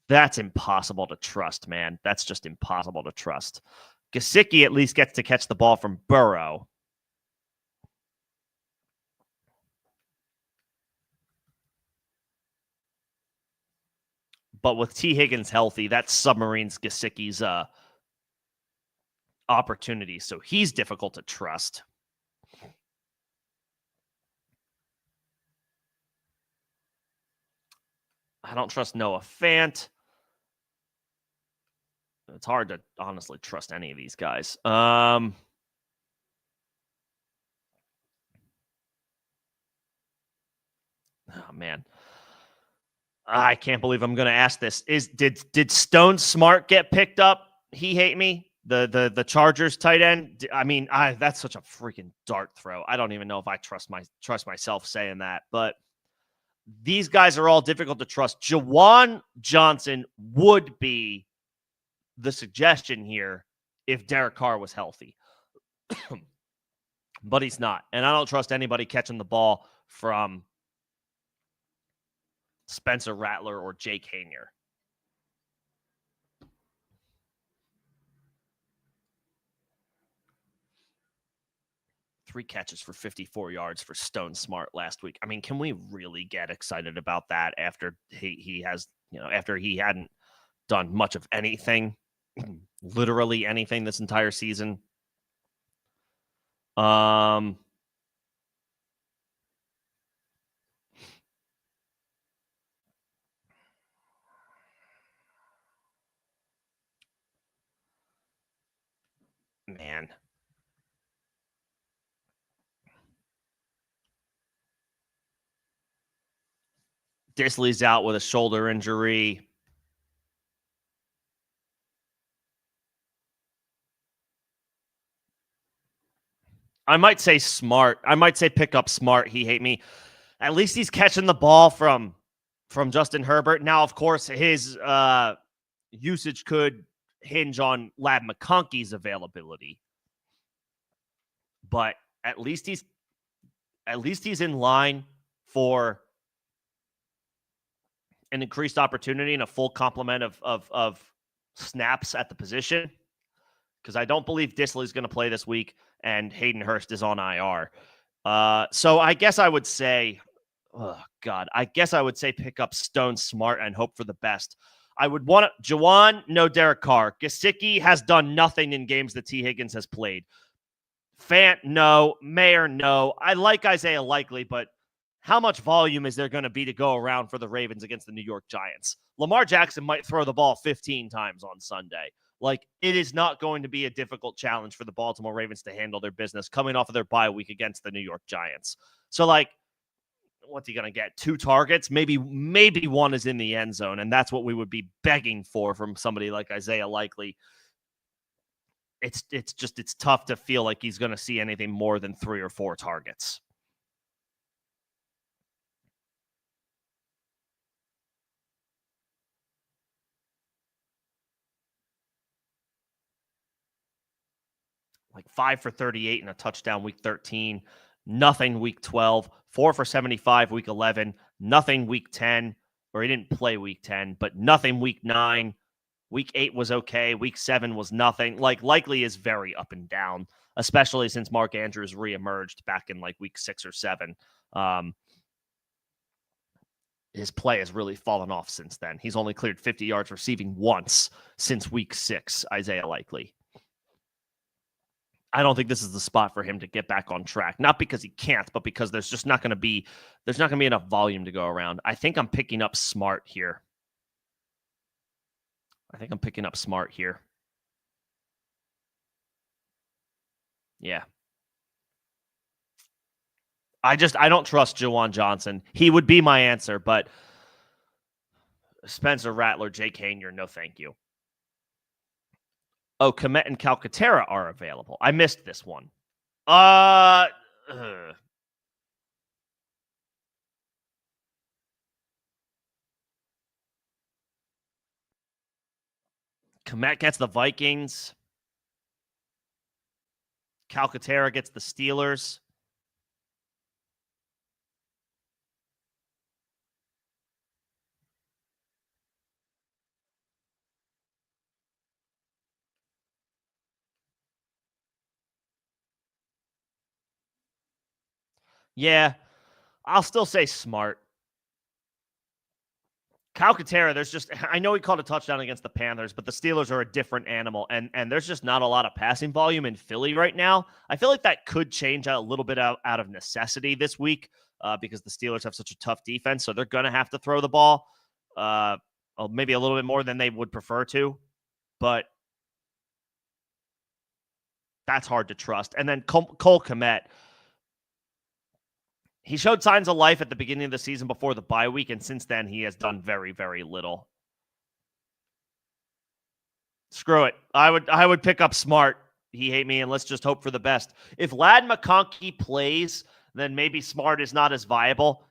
impossible to trust, man. That's just impossible to trust. Gesicki at least gets to catch the ball from Burrow. But with T. Higgins healthy, that submarines Gesicki's opportunity. So he's difficult to trust. I don't trust Noah Fant. It's hard to honestly trust any of these guys. Oh, man. I can't believe I'm going to ask this. Did Stone Smart get picked up? He hate me. The Chargers tight end. I mean, that's such a freaking dart throw. I don't even know if I trust myself saying that. But these guys are all difficult to trust. Jawan Johnson would be the suggestion here if Derek Carr was healthy. But he's not. And I don't trust anybody catching the ball from Spencer Rattler or Jake Hayner. Three catches for 54 yards for Stone Smart last week. I mean, can we really get excited about that after he has, after he hadn't done much of anything, literally anything this entire season? Man. Disley's out with a shoulder injury. I might say Smart. I might say pick up Smart. He hate me. At least he's catching the ball from Justin Herbert. Now, of course, his usage could hinge on Lab McConkey's availability, but at least he's in line for an increased opportunity and a full complement of snaps at the position. Because I don't believe Disley's going to play this week, and Hayden Hurst is on IR. So I guess I would say, I guess I would say pick up Stone Smart and hope for the best. I would want Juwan, no Derek Carr. Gesicki has done nothing in games that T. Higgins has played. Fant, no. Mayer, no. I like Isaiah Likely, but how much volume is there going to be to go around for the Ravens against the New York Giants? Lamar Jackson might throw the ball 15 times on Sunday. Like, it is not going to be a difficult challenge for the Baltimore Ravens to handle their business coming off of their bye week against the New York Giants. So, like, what's he going to get? 2 targets? Maybe one is in the end zone, and that's what we would be begging for from somebody like Isaiah Likely. It's tough to feel like he's going to see anything more than 3 or 4 targets. Like 5 for 38 and a touchdown week 13, nothing week 12, 4 for 75 week 11, nothing week 10, or he didn't play week 10, but nothing week 9. Week 8 was okay. Week 7 was nothing. Like, Likely is very up and down, especially since Mark Andrews reemerged back in like week 6 or 7. His play has really fallen off since then. He's only cleared 50 yards receiving once since week 6, Isaiah Likely. I don't think this is the spot for him to get back on track. Not because he can't, but because there's just not going to be enough volume to go around. I think I'm picking up Smart here. Yeah. I don't trust Juwan Johnson. He would be my answer, but Spencer Rattler, Jake Haener, no thank you. Oh, Komet and Calcaterra are available. I missed this one. Komet gets the Vikings. Calcaterra gets the Steelers. Yeah, I'll still say Smart. Calcaterra, I know he called a touchdown against the Panthers, but the Steelers are a different animal, and there's just not a lot of passing volume in Philly right now. I feel like that could change a little bit out of necessity this week because the Steelers have such a tough defense, so they're going to have to throw the ball maybe a little bit more than they would prefer to, but that's hard to trust. And then Cole Kmet, he showed signs of life at the beginning of the season before the bye week, and since then he has done very, very little. Screw it. I would pick up Smart. He hate me, and let's just hope for the best. If Lad McConkey plays, then maybe Smart is not as viable.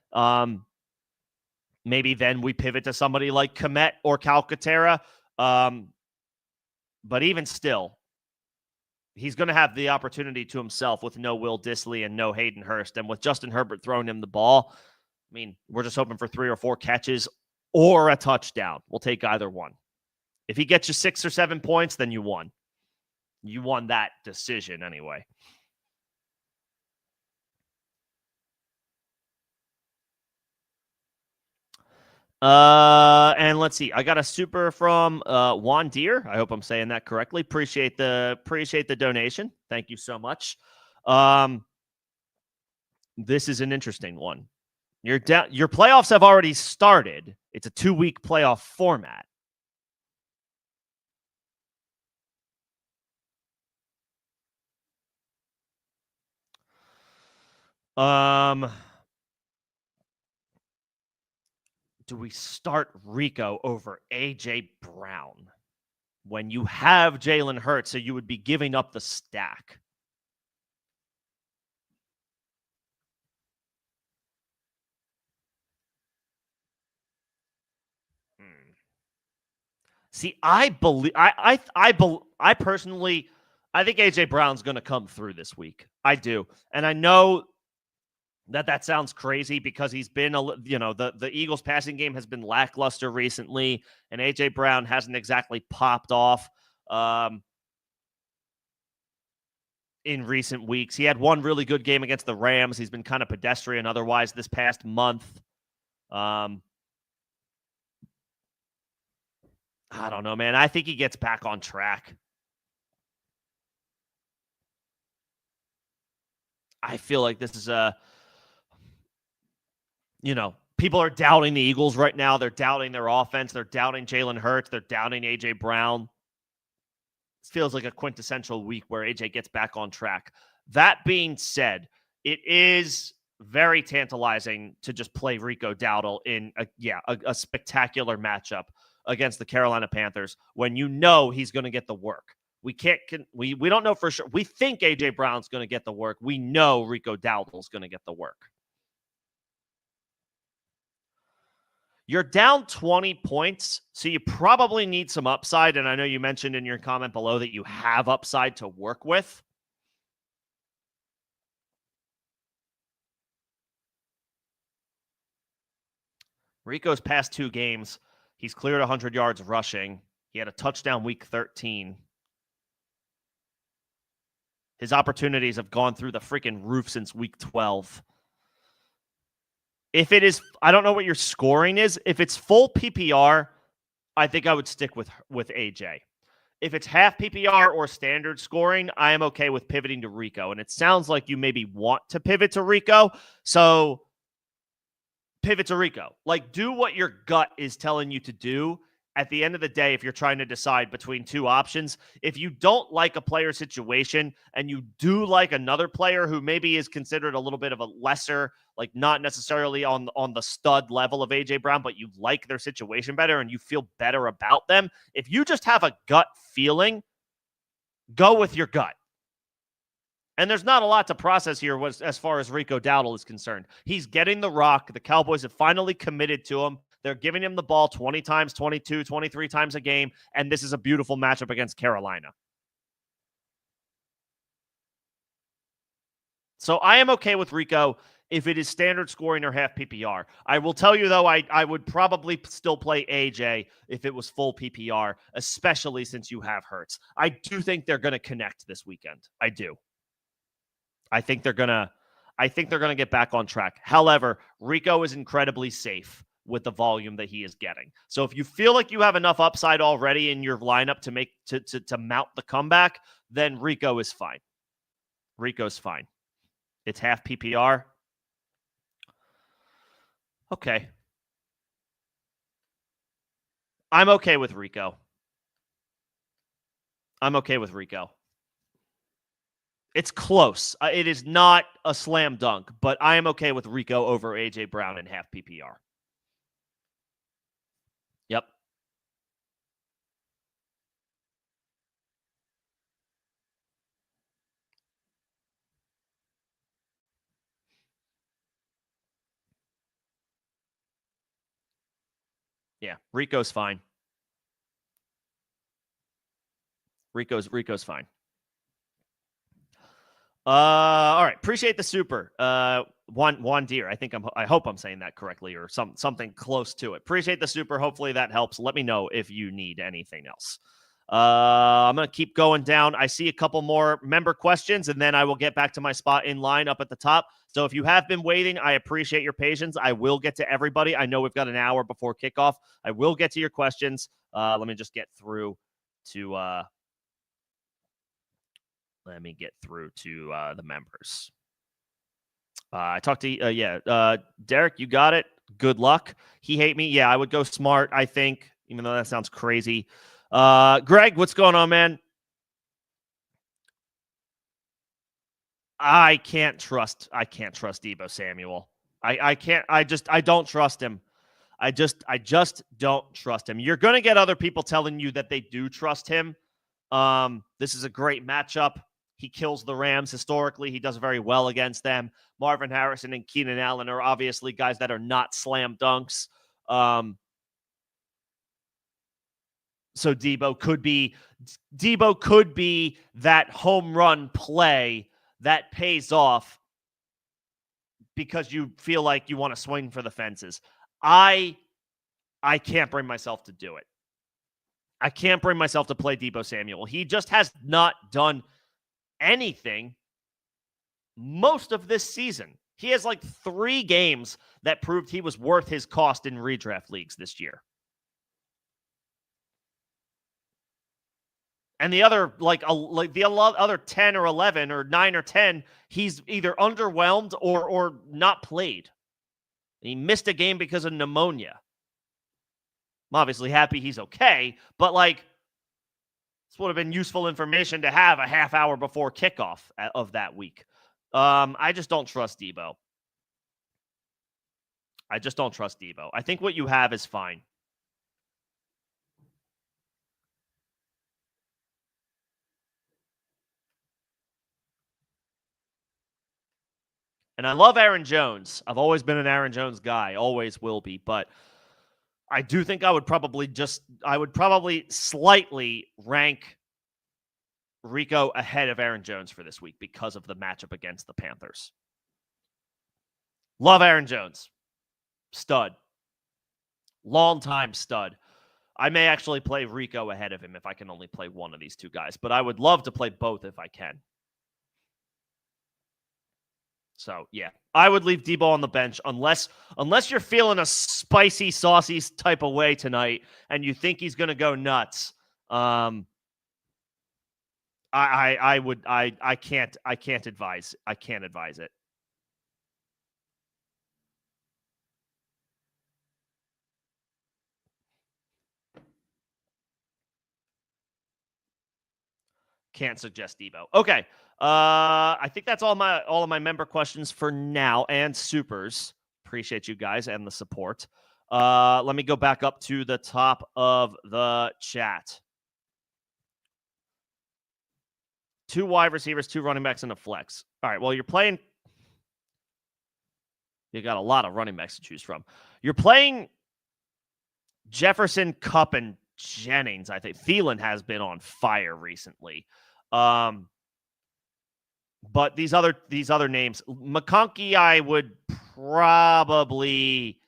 Maybe then we pivot to somebody like Komet or Calcaterra. But even still, he's going to have the opportunity to himself with no Will Dissly and no Hayden Hurst. And with Justin Herbert throwing him the ball, I mean, we're just hoping for 3 or 4 catches or a touchdown. We'll take either one. If he gets you 6 or 7 points, then you won. You won that decision anyway. And let's see. I got a super from Juan Deere. I hope I'm saying that correctly. Appreciate the donation. Thank you so much. This is an interesting one. Your playoffs have already started. It's a 2-week playoff format. Do we start Rico over A.J. Brown when you have Jalen Hurts, so you would be giving up the stack? See, I personally, I think AJ Brown's going to come through this week. I do, and I know that sounds crazy because he's been the Eagles passing game has been lackluster recently, and AJ Brown hasn't exactly popped off in recent weeks. He had one really good game against the Rams. He's been kind of pedestrian otherwise this past month. I don't know, man. I think he gets back on track. I feel like this is people are doubting the Eagles right now. They're doubting their offense. They're doubting Jalen Hurts. They're doubting A.J. Brown. This feels like a quintessential week where A.J. gets back on track. That being said, it is very tantalizing to just play Rico Dowdle in a spectacular matchup against the Carolina Panthers when you know he's going to get the work. We don't know for sure. We think A.J. Brown's going to get the work. We know Rico Dowdle's going to get the work. You're down 20 points, so you probably need some upside. And I know you mentioned in your comment below that you have upside to work with. Rico's past 2 games, he's cleared 100 yards rushing. He had a touchdown week 13. His opportunities have gone through the freaking roof since week 12. If it is, I don't know what your scoring is. If it's full PPR, I think I would stick with AJ. If it's half PPR or standard scoring, I am okay with pivoting to Rico. And it sounds like you maybe want to pivot to Rico. So pivot to Rico. Like, do what your gut is telling you to do. At the end of the day, if you're trying to decide between 2 options, if you don't like a player situation and you do like another player who maybe is considered a little bit of a lesser, like not necessarily on the stud level of AJ Brown, but you like their situation better and you feel better about them, if you just have a gut feeling, go with your gut. And there's not a lot to process here as far as Rico Dowdle is concerned. He's getting the rock. The Cowboys have finally committed to him. They're giving him the ball 20 times, 22, 23 times a game, and this is a beautiful matchup against Carolina. So I am okay with Rico if it is standard scoring or half PPR. I will tell you, though, I would probably still play AJ if it was full PPR, especially since you have Hurts. I do think they're going to connect this weekend. I do. I think they're going to get back on track. However, Rico is incredibly safe with the volume that he is getting. So if you feel like you have enough upside already in your lineup to make to mount the comeback, then Rico is fine. Rico's fine. It's half PPR. Okay. I'm okay with Rico. It's close. It is not a slam dunk, but I am okay with Rico over AJ Brown in half PPR. Yep. Yeah, Rico's fine. Rico's fine. All right. Appreciate the super. Juan Deere. I hope I'm saying that correctly or something close to it. Appreciate the super. Hopefully that helps. Let me know if you need anything else. I'm gonna keep going down. I see a couple more member questions, and then I will get back to my spot in line up at the top. So if you have been waiting, I appreciate your patience. I will get to everybody. I know we've got an hour before kickoff. I will get to your questions. Let me just get through to the members. I talked to Derek, you got it. Good luck. He hate me. Yeah, I would go smart, I think, even though that sounds crazy. Greg, what's going on, man? I can't trust Deebo Samuel. I don't trust him. I just don't trust him. You're going to get other people telling you that they do trust him. This is a great matchup. He kills the Rams historically. He does very well against them. Marvin Harrison and Keenan Allen are obviously guys that are not slam dunks. So Debo could be that home run play that pays off because you feel like you want to swing for the fences. I can't bring myself to do it. I can't bring myself to play Debo Samuel. He just has not done anything most of this season. He has like 3 games that proved he was worth his cost in redraft leagues this year. And the other, other 10 or 11 or 9 or 10, he's either underwhelmed or not played. He missed a game because of pneumonia. I'm obviously happy he's okay, but this would have been useful information to have a half hour before kickoff of that week. I just don't trust Debo. I think what you have is fine. And I love Aaron Jones. I've always been an Aaron Jones guy, always will be, but I do think I would probably slightly rank Rico ahead of Aaron Jones for this week because of the matchup against the Panthers. Love Aaron Jones. Stud. Long-time stud. I may actually play Rico ahead of him if I can only play one of these two guys, but I would love to play both if I can. So, yeah, I would leave Debo on the bench unless you're feeling a spicy, saucy type of way tonight and you think he's going to go nuts. I can't advise it. Can't suggest Debo. Okay. I think that's all of my member questions for now and supers. Appreciate you guys and the support. Let me go back up to the top of the chat. 2 wide receivers, 2 running backs, and a flex. All right. Well, you got a lot of running backs to choose from. You're playing Jefferson, Kupp, and Jennings. I think Thielen has been on fire recently. But these other names, McConkey, I would probably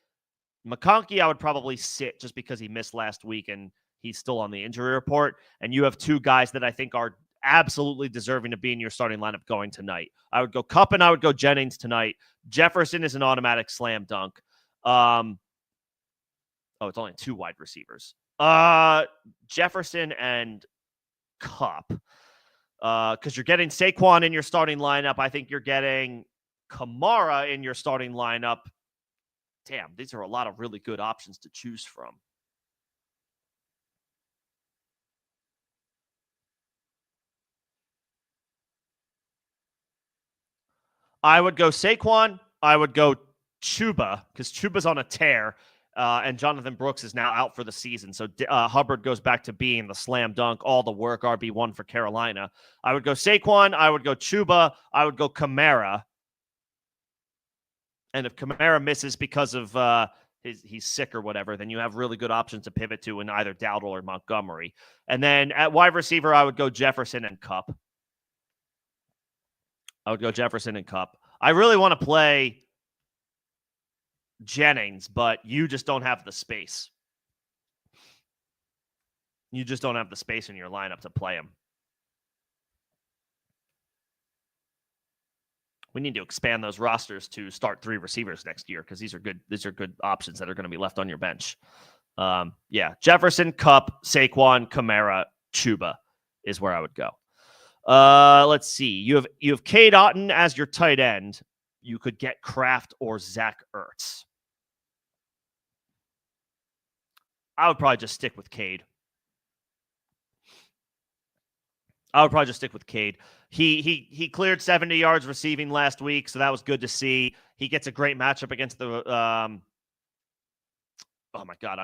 sit just because he missed last week and he's still on the injury report. And you have 2 guys that I think are absolutely deserving to be in your starting lineup going tonight. I would go Kupp and I would go Jennings tonight. Jefferson is an automatic slam dunk. It's only 2 wide receivers. Jefferson and Kupp. Because you're getting Saquon in your starting lineup. I think you're getting Kamara in your starting lineup. Damn, these are a lot of really good options to choose from. I would go Saquon. I would go Chuba, because Chuba's on a tear. And Jonathan Brooks is now out for the season. So Hubbard goes back to being the slam dunk, all the work, RB1 for Carolina. I would go Saquon. I would go Chuba. I would go Kamara. And if Kamara misses because of he's sick or whatever, then you have really good options to pivot to in either Dowdle or Montgomery. And then at wide receiver, I would go Jefferson and Kupp. I really want to play Jennings, but you just don't have the space. You just don't have the space in your lineup to play him. We need to expand those rosters to start 3 receivers next year because these are good options that are going to be left on your bench. Jefferson, Kupp, Saquon, Kamara, Chuba is where I would go. Let's see. You have Cade Otton as your tight end. You could get Kraft or Zach Ertz. I would probably just stick with Cade. He cleared 70 yards receiving last week, so that was good to see. He gets a great matchup against the oh my God,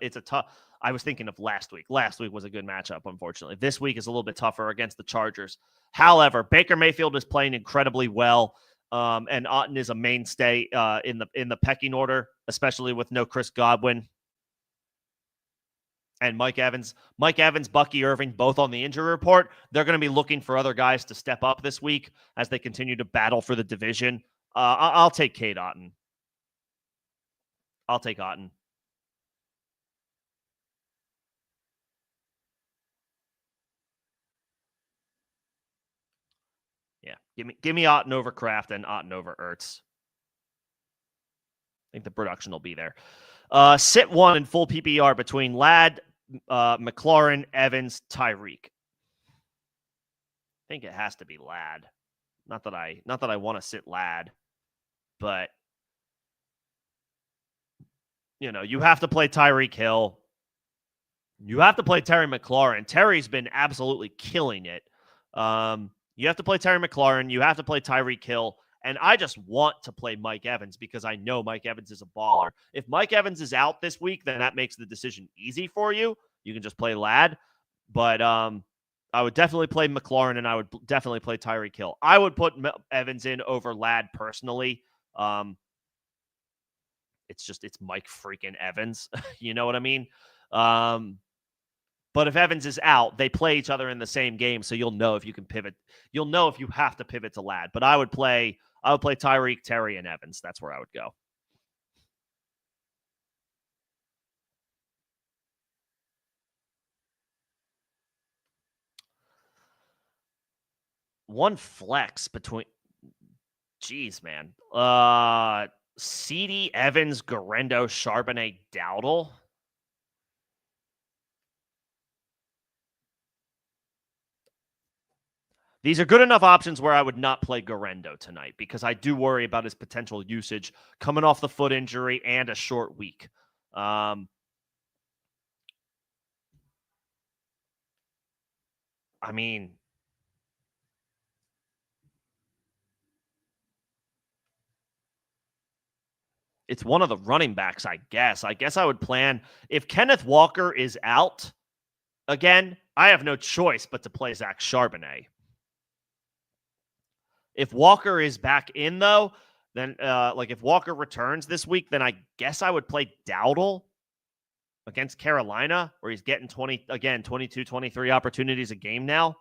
it's a tough. I was thinking of last week. Last week was a good matchup, unfortunately. This week is a little bit tougher against the Chargers. However, Baker Mayfield is playing incredibly well. And Otton is a mainstay in the pecking order, especially with no Chris Godwin. and Mike Evans, Bucky Irving, both on the injury report. They're going to be looking for other guys to step up this week as they continue to battle for the division. I'll take Cade Otton. I'll take Otton. Yeah, give me Otton over Kraft and Otton over Ertz. I think the production will be there. Sit one in full PPR between Ladd, McLaurin, Evans, Tyreek. I think it has to be Ladd. Not that I want to sit Ladd, but you have to play Tyreek Hill. You have to play Terry McLaurin. Terry's been absolutely killing it. You have to play Terry McLaurin. You have to play Tyreek Hill. And I just want to play Mike Evans because I know Mike Evans is a baller. If Mike Evans is out this week, then that makes the decision easy for you. You can just play Ladd. But I would definitely play McLaurin, and I would definitely play Tyreek Hill. I would put Evans in over Ladd personally. It's Mike freaking Evans. You know what I mean? But if Evans is out, they play each other in the same game, so you'll know if you can pivot. You'll know if you have to pivot to Ladd. But I would play Tyreek, Terry, and Evans. That's where I would go. One flex between. Jeez, man. CD, Evans, Garendo, Charbonnet, Dowdle. These are good enough options where I would not play Garendo tonight because I do worry about his potential usage coming off the foot injury and a short week. I mean, it's one of the running backs, I guess. I guess I would plan if Kenneth Walker is out again, I have no choice but to play Zach Charbonnet. If Walker is back in, though, then if Walker returns this week, then I guess I would play Dowdle against Carolina, where he's getting 22, 23 opportunities a game now.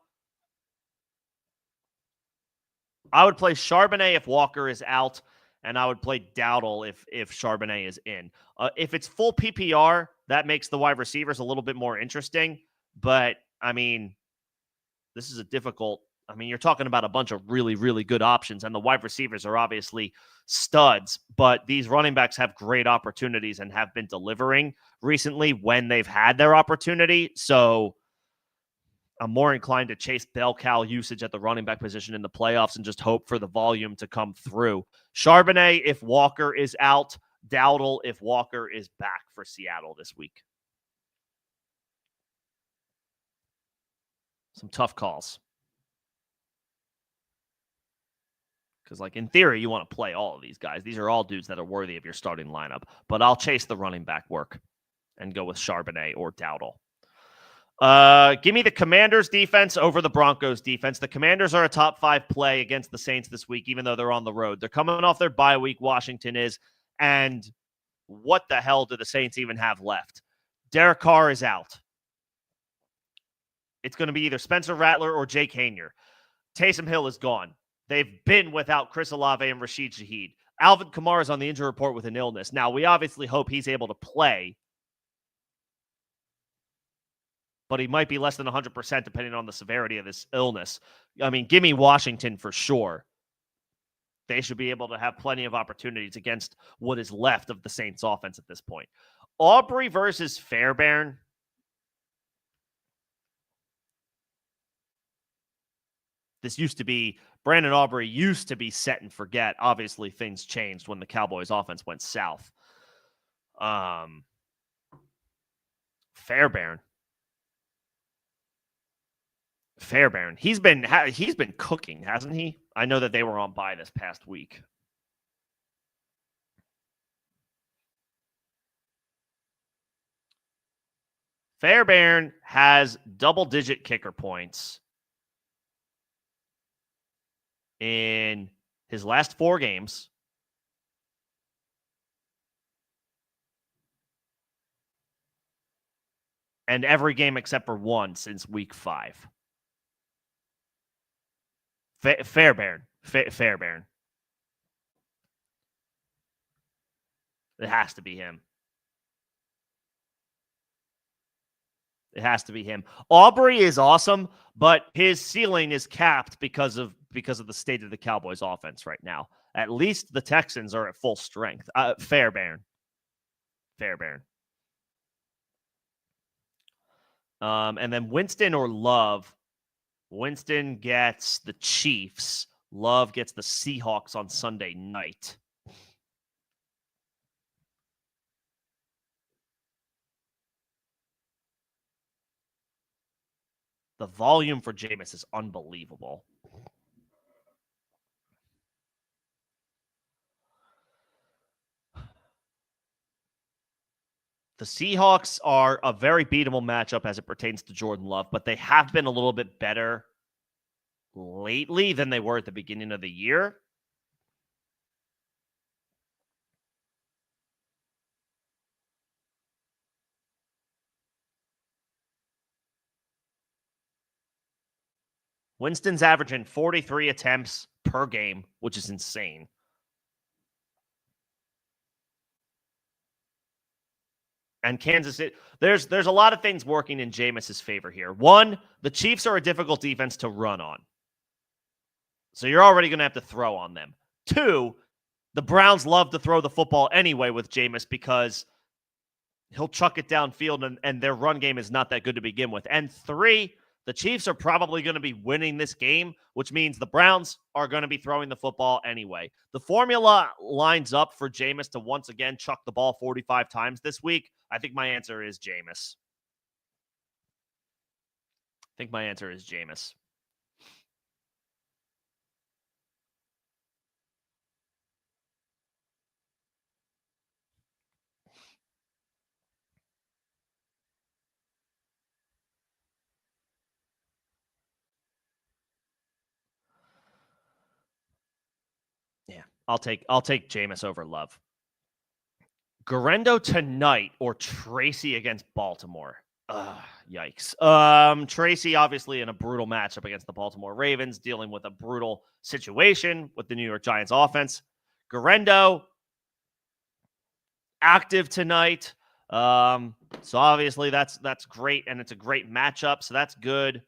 I would play Charbonnet if Walker is out, and I would play Dowdle if Charbonnet is in. If it's full PPR, that makes the wide receivers a little bit more interesting. But, I mean, this is a difficult... I mean, you're talking about a bunch of really, really good options, and the wide receivers are obviously studs, but these running backs have great opportunities and have been delivering recently when they've had their opportunity. So I'm more inclined to chase bell cow usage at the running back position in the playoffs and just hope for the volume to come through. Charbonnet if Walker is out, Dowdle if Walker is back for Seattle this week. Some tough calls. Because, in theory, you want to play all of these guys. These are all dudes that are worthy of your starting lineup. But I'll chase the running back work and go with Charbonnet or Dowdle. Give me the Commanders defense over the Broncos defense. The Commanders are a top 5 play against the Saints this week, even though they're on the road. They're coming off their bye week, Washington is. And what the hell do the Saints even have left? Derek Carr is out. It's going to be either Spencer Rattler or Jake Haener. Taysom Hill is gone. They've been without Chris Olave and Rashid Shaheed. Alvin Kamara is on the injury report with an illness. Now, we obviously hope he's able to play, but he might be less than 100% depending on the severity of this illness. I mean, give me Washington for sure. They should be able to have plenty of opportunities against what is left of the Saints offense at this point. Aubrey versus Fairbairn. This used to be, Brandon Aubrey used to be set and forget. Obviously, things changed when the Cowboys offense went south. Fairbairn. He's been cooking, hasn't he? I know that they were on bye this past week. Fairbairn has double-digit kicker points in his last 4 games. and every game except for one since week 5. Fairbairn. Fairbairn. It has to be him. It has to be him. Aubrey is awesome, but his ceiling is capped because of the state of the Cowboys offense right now. At least the Texans are at full strength. Fairbairn. And then Winston or Love. Winston gets the Chiefs. Love gets the Seahawks on Sunday night. The volume for Jameis is unbelievable. The Seahawks are a very beatable matchup as it pertains to Jordan Love, but they have been a little bit better lately than they were at the beginning of the year. Winston's averaging 43 attempts per game, which is insane. And Kansas City, there's a lot of things working in Jameis's favor here. One, the Chiefs are a difficult defense to run on. So you're already going to have to throw on them. 2, the Browns love to throw the football anyway with Jameis because he'll chuck it downfield and their run game is not that good to begin with. And 3, the Chiefs are probably going to be winning this game, which means the Browns are going to be throwing the football anyway. The formula lines up for Jameis to once again chuck the ball 45 times this week. I think my answer is Jameis. Yeah, I'll take Jameis over Love. Garendo tonight or Tracy against Baltimore? Yikes. Tracy obviously in a brutal matchup against the Baltimore Ravens, dealing with a brutal situation with the New York Giants offense. Garendo active tonight. So obviously that's great, and it's a great matchup, so that's good.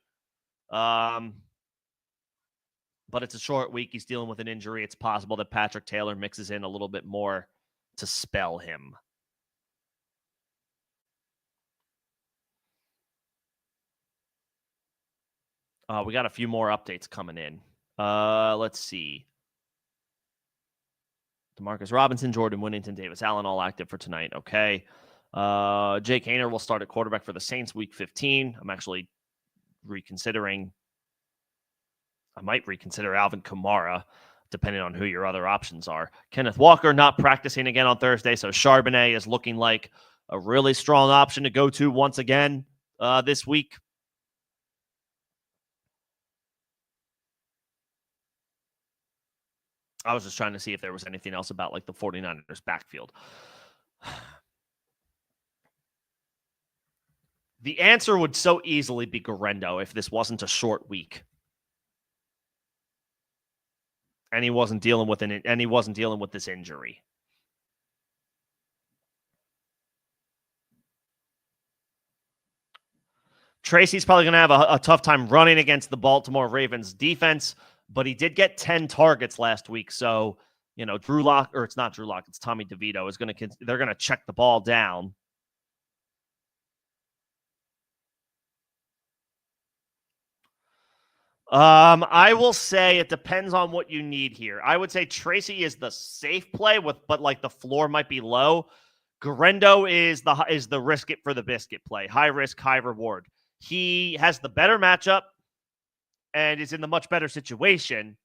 But it's a short week. He's dealing with an injury. It's possible that Patrick Taylor mixes in a little bit more to spell him. We got a few more updates coming in. Let's see. Demarcus Robinson, Jordan Winnington, Davis Allen, all active for tonight. Okay. Jake Haener will start at quarterback for the Saints week 15. I'm actually reconsidering. I might reconsider Alvin Kamara, depending on who your other options are. Kenneth Walker not practicing again on Thursday, so Charbonnet is looking like a really strong option to go to once again this week. I was just trying to see if there was anything else about like the 49ers backfield. The answer would so easily be Garendo if this wasn't a short week. And he wasn't dealing with this injury. Tracy's probably going to have a tough time running against the Baltimore Ravens defense, but he did get 10 targets last week. So, Drew Lock, or it's not Drew Lock, it's Tommy DeVito they're going to check the ball down. I will say it depends on what you need here. I would say Tracy is the safe play but like the floor might be low. Garendo is the risk it for the biscuit play. High risk, high reward. He has the better matchup and is in the much better situation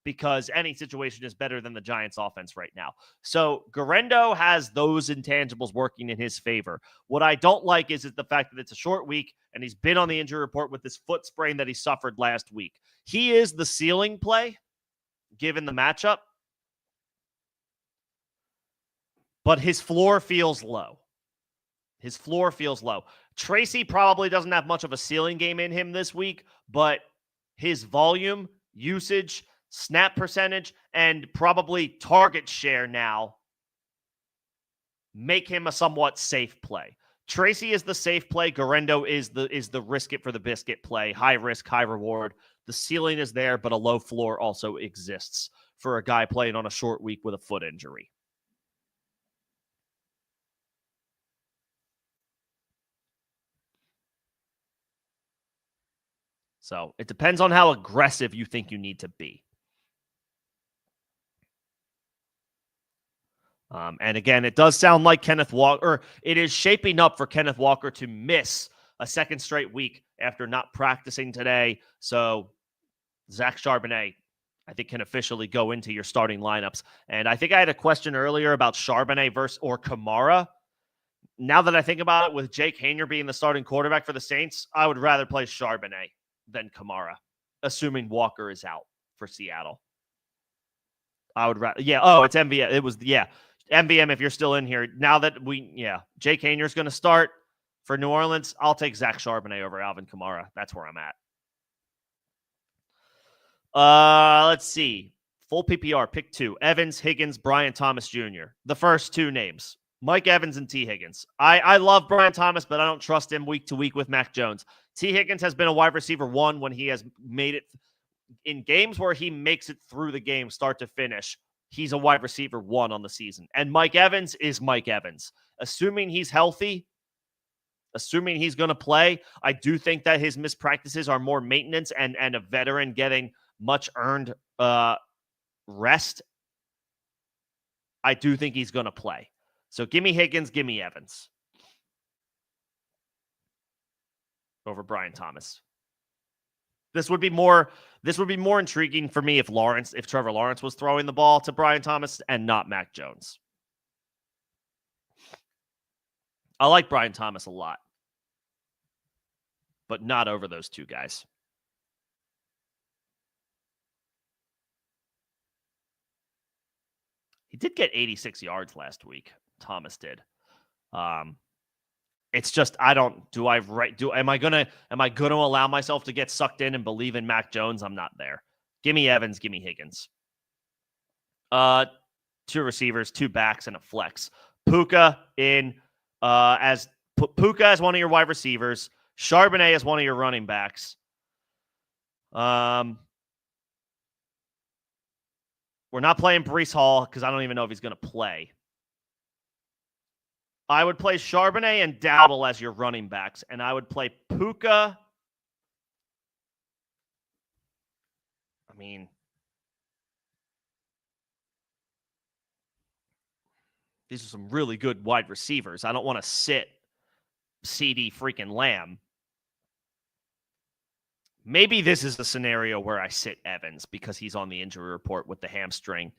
because any situation is better than the Giants offense right now. So Garendo has those intangibles working in his favor. What I don't like is the fact that it's a short week and he's been on the injury report with this foot sprain that he suffered last week. He is the ceiling play given the matchup, but his floor feels low. Tracy probably doesn't have much of a ceiling game in him this week, but his volume, usage, snap percentage, and probably target share now make him a somewhat safe play. Tracy is the safe play. Guerrero is the risk it for the biscuit play. High risk, high reward. The ceiling is there, but a low floor also exists for a guy playing on a short week with a foot injury. So it depends on how aggressive you think you need to be. And again, it does sound like Kenneth Walker, or it is shaping up for Kenneth Walker to miss a second straight week after not practicing today. So Zach Charbonnet, I think, can officially go into your starting lineups. And I think I had a question earlier about Charbonnet versus or Kamara. Now that I think about it, with Jake Haener being the starting quarterback for the Saints, I would rather play Charbonnet than Kamara, assuming Walker is out for Seattle. I would rather, it's MVM. It was, MVM, if you're still in here. Now that Jake Haener's going to start for New Orleans, I'll take Zach Charbonnet over Alvin Kamara. That's where I'm at. Let's see. Full PPR, pick 2. Evans, Higgins, Brian Thomas Jr. The first 2 names. Mike Evans and T. Higgins. I love Brian Thomas, but I don't trust him week to week with Mac Jones. T. Higgins has been a wide receiver 1 when he has made it in games where he makes it through the game start to finish. He's a wide receiver 1 on the season. And Mike Evans is Mike Evans. Assuming he's healthy, assuming he's going to play, I do think that his missed practices are more maintenance and a veteran getting much earned rest. I do think he's going to play. So give me Higgins, give me Evans over Brian Thomas. This would be more intriguing for me if Trevor Lawrence was throwing the ball to Brian Thomas and not Mac Jones. I like Brian Thomas a lot, but not over those 2 guys. He did get 86 yards last week. Thomas did. It's just am I gonna allow myself to get sucked in and believe in Mac Jones? I'm not there. Give me Evans, give me Higgins. 2 receivers, 2 backs, and a flex. Puka as one of your wide receivers. Charbonnet as one of your running backs. We're not playing Breece Hall because I don't even know if he's going to play. I would play Charbonnet and Dowdle as your running backs, and I would play Puka. I mean, these are some really good wide receivers. I don't want to sit CD freaking Lamb. Maybe this is the scenario where I sit Evans because he's on the injury report with the hamstring.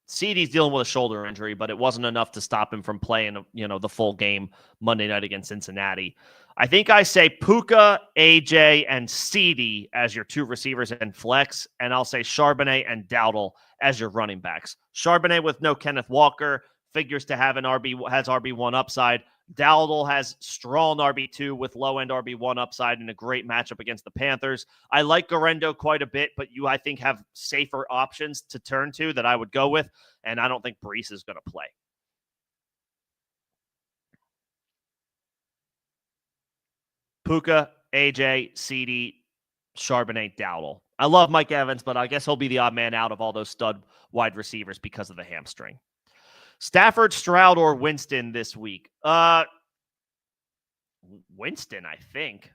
CD's dealing with a shoulder injury, but it wasn't enough to stop him from playing, the full game Monday night against Cincinnati. I think I say Puka, AJ, and CD as your 2 receivers and flex, and I'll say Charbonnet and Dowdle as your running backs. Charbonnet with no Kenneth Walker figures to have has RB1 upside. Dowdle has strong RB2 with low-end RB1 upside and a great matchup against the Panthers. I like Guerrero quite a bit, but you, I think, have safer options to turn to that I would go with, and I don't think Breece is going to play. Puka, AJ, CD, Charbonnet, Dowdle. I love Mike Evans, but I guess he'll be the odd man out of all those stud wide receivers because of the hamstring. Stafford, Stroud, or Winston this week? Winston, I think.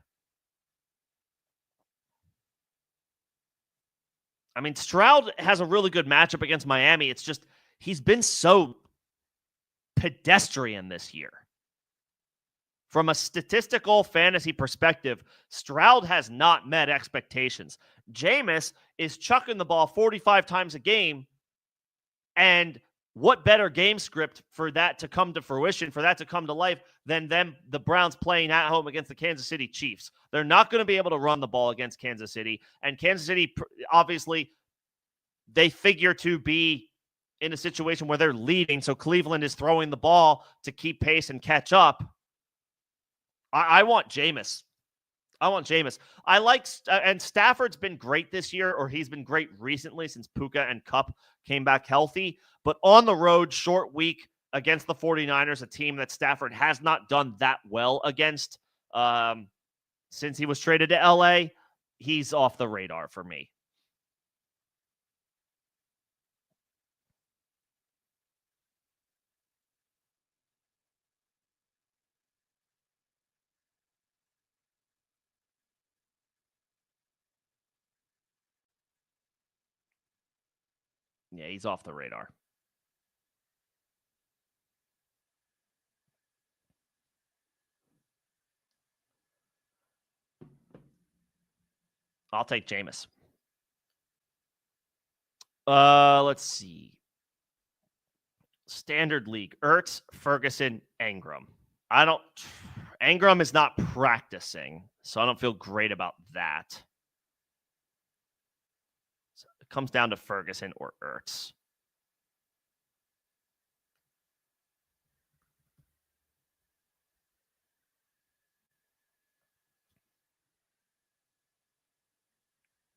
I mean, Stroud has a really good matchup against Miami. It's just he's been so pedestrian this year. From a statistical fantasy perspective, Stroud has not met expectations. Jameis is chucking the ball 45 times a game, and what better game script for that to come to fruition, for that to come to life, than the Browns playing at home against the Kansas City Chiefs? They're not going to be able to run the ball against Kansas City. And Kansas City, obviously, they figure to be in a situation where they're leading, so Cleveland is throwing the ball to keep pace and catch up. I want Jameis. I want Jameis. I like, and Stafford's been great this year, or he's been great recently since Puka and Kupp came back healthy. But on the road, short week against the 49ers, a team that Stafford has not done that well against since he was traded to LA, he's off the radar for me. Yeah, he's off the radar. I'll take Jameis. Let's see. Standard League. Ertz, Ferguson, Engram. Engram is not practicing, so I don't feel great about that. So it comes down to Ferguson or Ertz.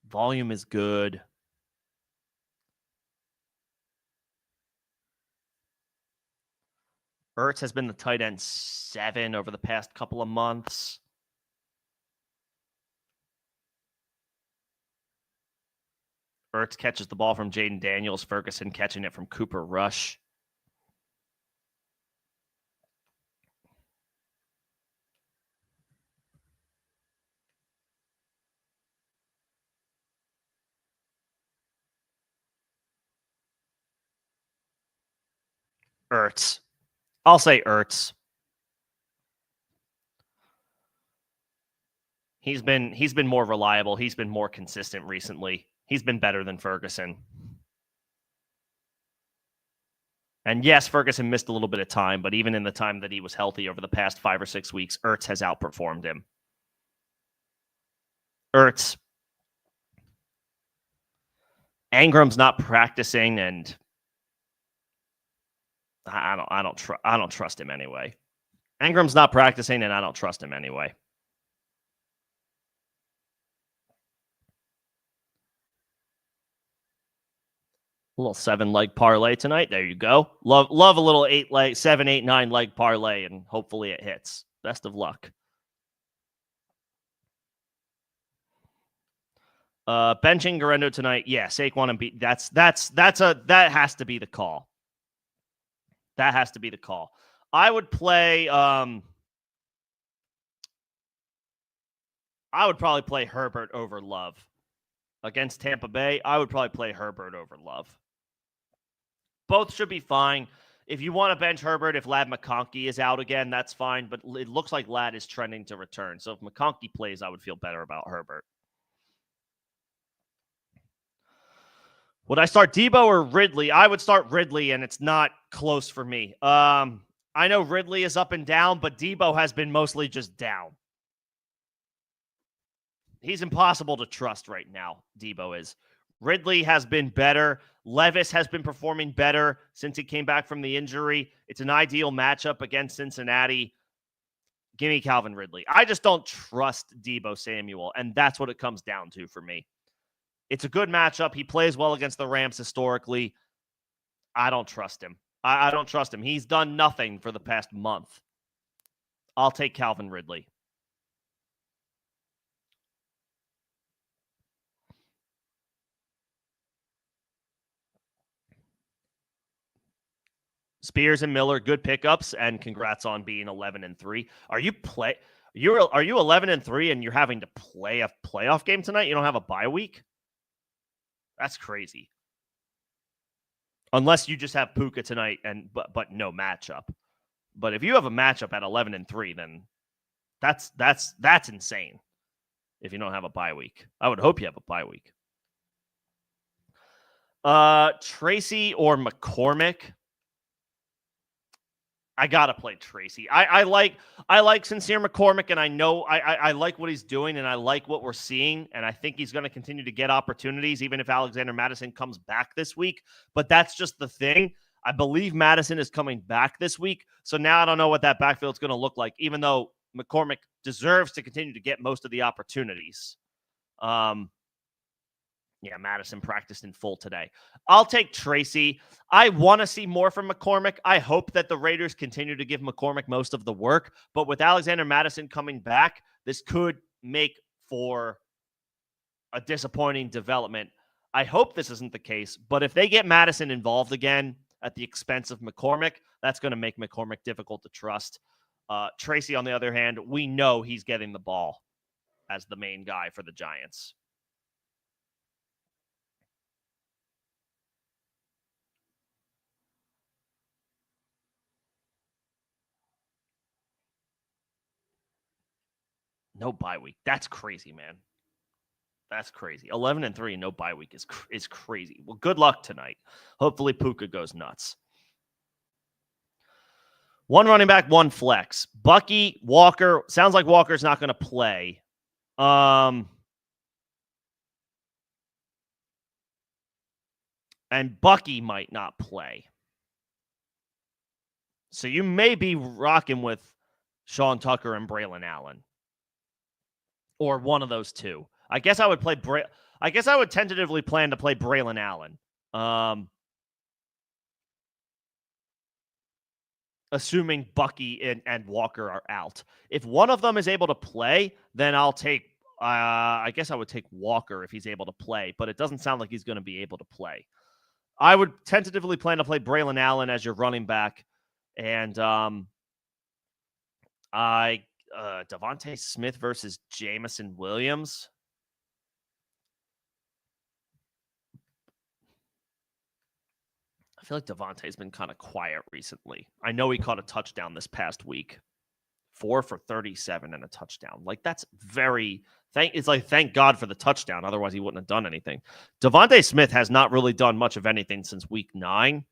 Volume is good. Ertz has been the tight end 7 over the past couple of months. Ertz catches the ball from Jaden Daniels, Ferguson catching it from Cooper Rush. Ertz. I'll say Ertz. He's been more reliable. He's been more consistent recently. He's been better than Ferguson. And yes, Ferguson missed a little bit of time, but even in the time that he was healthy over the past 5 or 6 weeks, Ertz has outperformed him. Ertz. Engram's not practicing, and I don't trust him anyway. Engram's not practicing, and I don't trust him anyway. A little 7-leg parlay tonight. There you go. Love a little 7, 8, 9-leg parlay, and hopefully it hits. Best of luck. Benching Garendo tonight. Yeah, Saquon and beat. That has to be the call. That has to be the call. I would play. I would probably play Herbert over Love against Tampa Bay. I would probably play Herbert over Love. Both should be fine. If you want to bench Herbert, if Ladd McConkey is out again, that's fine. But it looks like Ladd is trending to return. So if McConkey plays, I would feel better about Herbert. Would I start Debo or Ridley? I would start Ridley, and it's not close for me. I know Ridley is up and down, but Debo has been mostly just down. He's impossible to trust right now, Debo is. Ridley has been better. Levis has been performing better since he came back from the injury. It's an ideal matchup against Cincinnati. Give me Calvin Ridley. I just don't trust Debo Samuel, and that's what it comes down to for me. It's a good matchup. He plays well against the Rams historically. I don't trust him. I don't trust him. He's done nothing for the past month. I'll take Calvin Ridley. Spears and Miller, good pickups, and congrats on being 11-3. Are you 11-3 and you're having to play a playoff game tonight? You don't have a bye week? That's crazy. Unless you just have Puka tonight but no matchup. But if you have a matchup at 11-3, then that's insane. If you don't have a bye week, I would hope you have a bye week. Tracy or McCormick? I gotta play Tracy. I like Sincere McCormick, and I know I like what he's doing, and I like what we're seeing, and I think he's going to continue to get opportunities, even if Alexander Madison comes back this week. But that's just the thing. I believe Madison is coming back this week, so now I don't know what that backfield's going to look like. Even though McCormick deserves to continue to get most of the opportunities. Yeah, Madison practiced in full today. I'll take Tracy. I want to see more from McCormick. I hope that the Raiders continue to give McCormick most of the work. But with Alexander Madison coming back, this could make for a disappointing development. I hope this isn't the case. But if they get Madison involved again at the expense of McCormick, that's going to make McCormick difficult to trust. Tracy, on the other hand, we know he's getting the ball as the main guy for the Giants. No bye week. That's crazy, man. That's crazy. 11-3 and no bye week is crazy. Well, good luck tonight. Hopefully Puka goes nuts. One running back, one flex. Bucky, Walker. Sounds like Walker's not going to play. And Bucky might not play. So you may be rocking with Sean Tucker and Braylon Allen. Or one of those two. I guess I would play I guess I would tentatively plan to play Braylon Allen. Assuming Bucky and Walker are out. If one of them is able to play, then I'll take I guess I would take Walker if he's able to play, but it doesn't sound like he's going to be able to play. I would tentatively plan to play Braylon Allen as your running back. And Devontae Smith versus Jamison Williams. I feel like Devontae's been kind of quiet recently. I know he caught a touchdown this past week. 4 for 37 and a touchdown. Like, that's very... thank God for the touchdown. Otherwise, he wouldn't have done anything. Devontae Smith has not really done much of anything since week 9.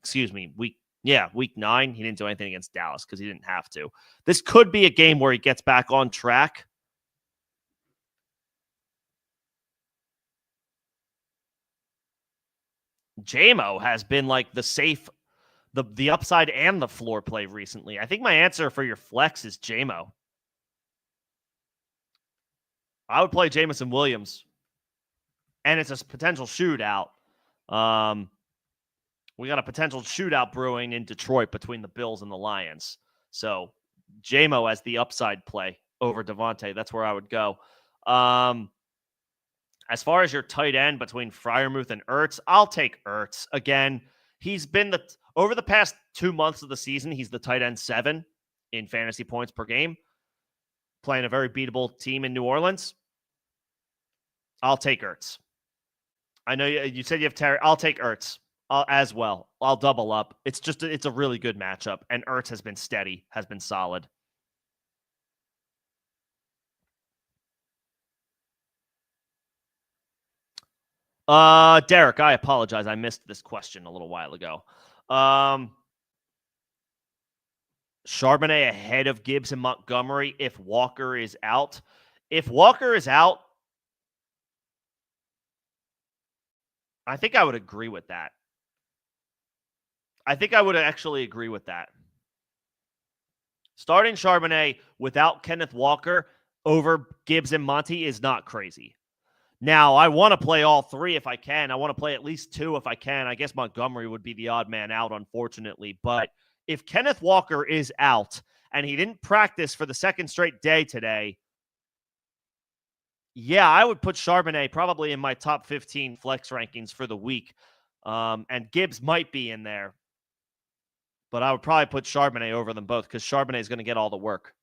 Excuse me, week 9. He didn't do anything against Dallas because he didn't have to. This could be a game where he gets back on track. JMO has been like the safe, the upside and the floor play recently. I think my answer for your flex is JMO. I would play Jamison Williams. And it's a potential shootout. We got a potential shootout brewing in Detroit between the Bills and the Lions. So JMO as the upside play over Devontae. That's where I would go. As far as your tight end between Freiermuth and Ertz, I'll take Ertz. Again, he's been over the past 2 months of the season, he's the tight end 7 in fantasy points per game, playing a very beatable team in New Orleans. I'll take Ertz. I know you said you have Terry. I'll take Ertz as well. I'll double up. It's a really good matchup, and Ertz has been steady, has been solid. Derek, I apologize. I missed this question a little while ago. Charbonnet ahead of Gibbs and Montgomery if Walker is out. If Walker is out, I think I would agree with that. I think I would actually agree with that. Starting Charbonnet without Kenneth Walker over Gibbs and Monty is not crazy. Now, I want to play all 3 if I can. I want to play at least 2 if I can. I guess Montgomery would be the odd man out, unfortunately. But if Kenneth Walker is out and he didn't practice for the second straight day today, yeah, I would put Charbonnet probably in my top 15 flex rankings for the week. And Gibbs might be in there. But I would probably put Charbonnet over them both because Charbonnet is going to get all the work.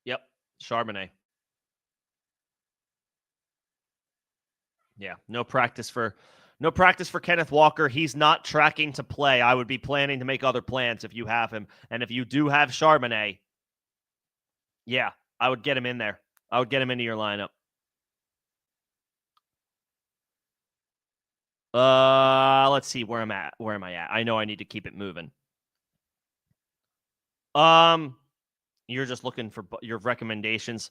Yep, Charbonnet. Yeah, no practice for No practice for Kenneth Walker. He's not tracking to play. I would be planning to make other plans if you have him. And if you do have Charbonnet, yeah, I would get him in there. I would get him into your lineup. Let's see where I'm at. Where am I at? I know I need to keep it moving. You're just looking for your recommendations.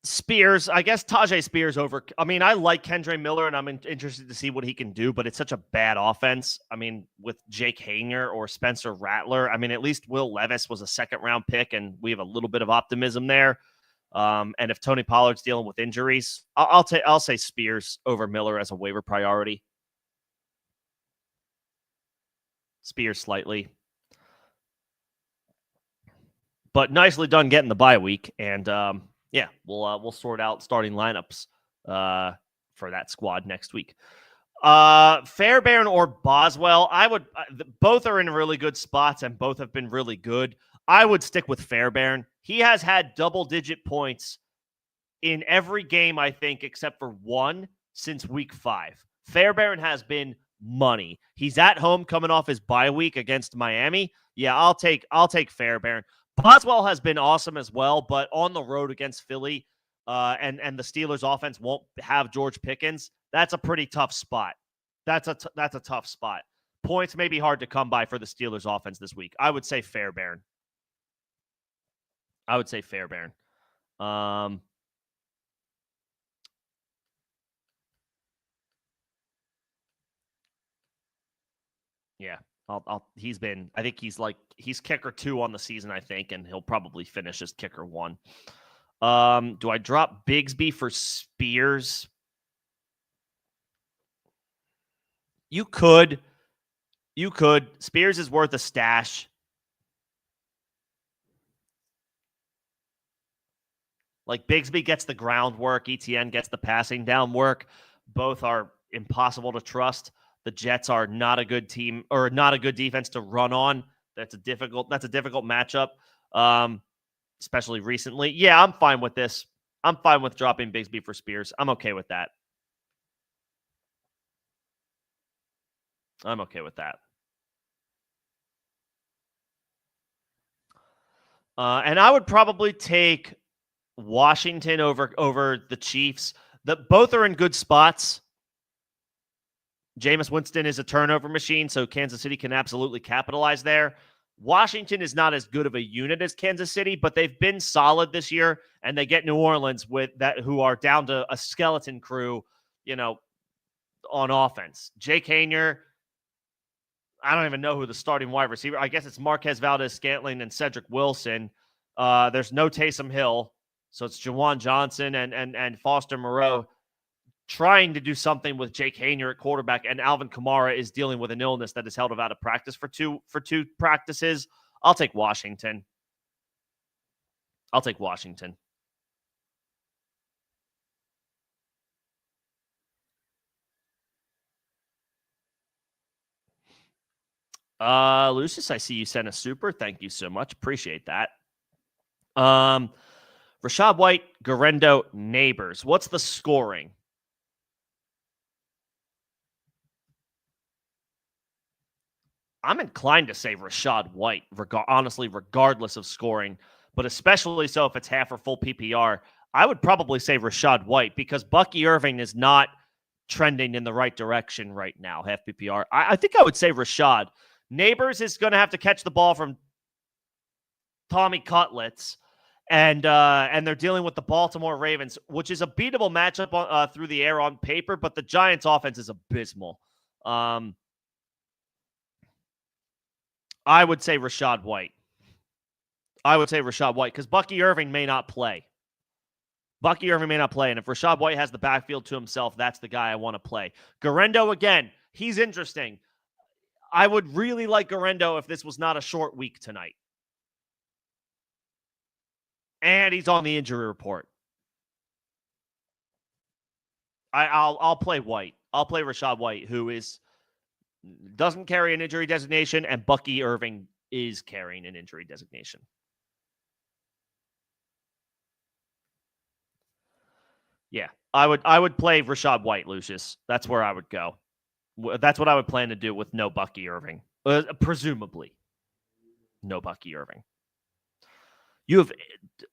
Spears, I guess Tajay Spears over. I mean, I like Kendre Miller, and I'm interested to see what he can do, but it's such a bad offense. I mean, with Jake Haener or Spencer Rattler, I mean, at least Will Levis was a second-round pick, and we have a little bit of optimism there. And if Tony Pollard's dealing with injuries, I'll say Spears over Miller as a waiver priority. Spears slightly. But nicely done getting the bye week, and yeah, we'll sort out starting lineups for that squad next week. Fairbairn or Boswell, I would. Both are in really good spots, and both have been really good. I would stick with Fairbairn. He has had double-digit points in every game, I think, except for one since week 5. Fairbairn has been money. He's at home coming off his bye week against Miami. Yeah, I'll take Fairbairn. Boswell has been awesome as well, but on the road against Philly, and the Steelers' offense won't have George Pickens. That's a pretty tough spot. That's a tough spot. Points may be hard to come by for the Steelers' offense this week. I would say Fairbairn. Yeah. I think he's kicker 2 on the season, I think, and he'll probably finish as kicker 1. Do I drop Bigsby for Spears? You could. Spears is worth a stash. Like, Bigsby gets the groundwork, ETN gets the passing down work. Both are impossible to trust. The Jets are not a good team or not a good defense to run on. That's a difficult matchup, especially recently. Yeah, I'm fine with this. I'm fine with dropping Bigsby for Spears. I'm okay with that. And I would probably take Washington over the Chiefs. Both are in good spots. Jameis Winston is a turnover machine, so Kansas City can absolutely capitalize there. Washington is not as good of a unit as Kansas City, but they've been solid this year, and they get New Orleans who are down to a skeleton crew, on offense. Jake Haener, I don't even know who the starting wide receiver. I guess it's Marquez Valdez-Scantling and Cedric Wilson. There's no Taysom Hill, so it's Jawan Johnson and Foster Moreau trying to do something with Jake Haener at quarterback, and Alvin Kamara is dealing with an illness that has held him out of practice for two practices. I'll take Washington. Lucius, I see you sent a super. Thank you so much. Appreciate that. Rachaad White, Garendo, Neighbors. What's the scoring? I'm inclined to say Rachaad White, honestly, regardless of scoring, but especially so if it's half or full PPR. I would probably say Rachaad White because Bucky Irving is not trending in the right direction right now, half PPR. I think I would say Rachaad. Neighbors is going to have to catch the ball from Tommy Cutlets, and they're dealing with the Baltimore Ravens, which is a beatable matchup through the air on paper, but the Giants' offense is abysmal. I would say Rachaad White. Because Bucky Irving may not play. And if Rachaad White has the backfield to himself, that's the guy I want to play. Garendo, again, he's interesting. I would really like Garendo if this was not a short week tonight. And he's on the injury report. I'll play White. I'll play Rachaad White, who doesn't carry an injury designation, and Bucky Irving is carrying an injury designation. Yeah, I would play Rashad White, Lucius. That's where I would go. That's what I would plan to do with no Bucky Irving. Presumably, no Bucky Irving. You have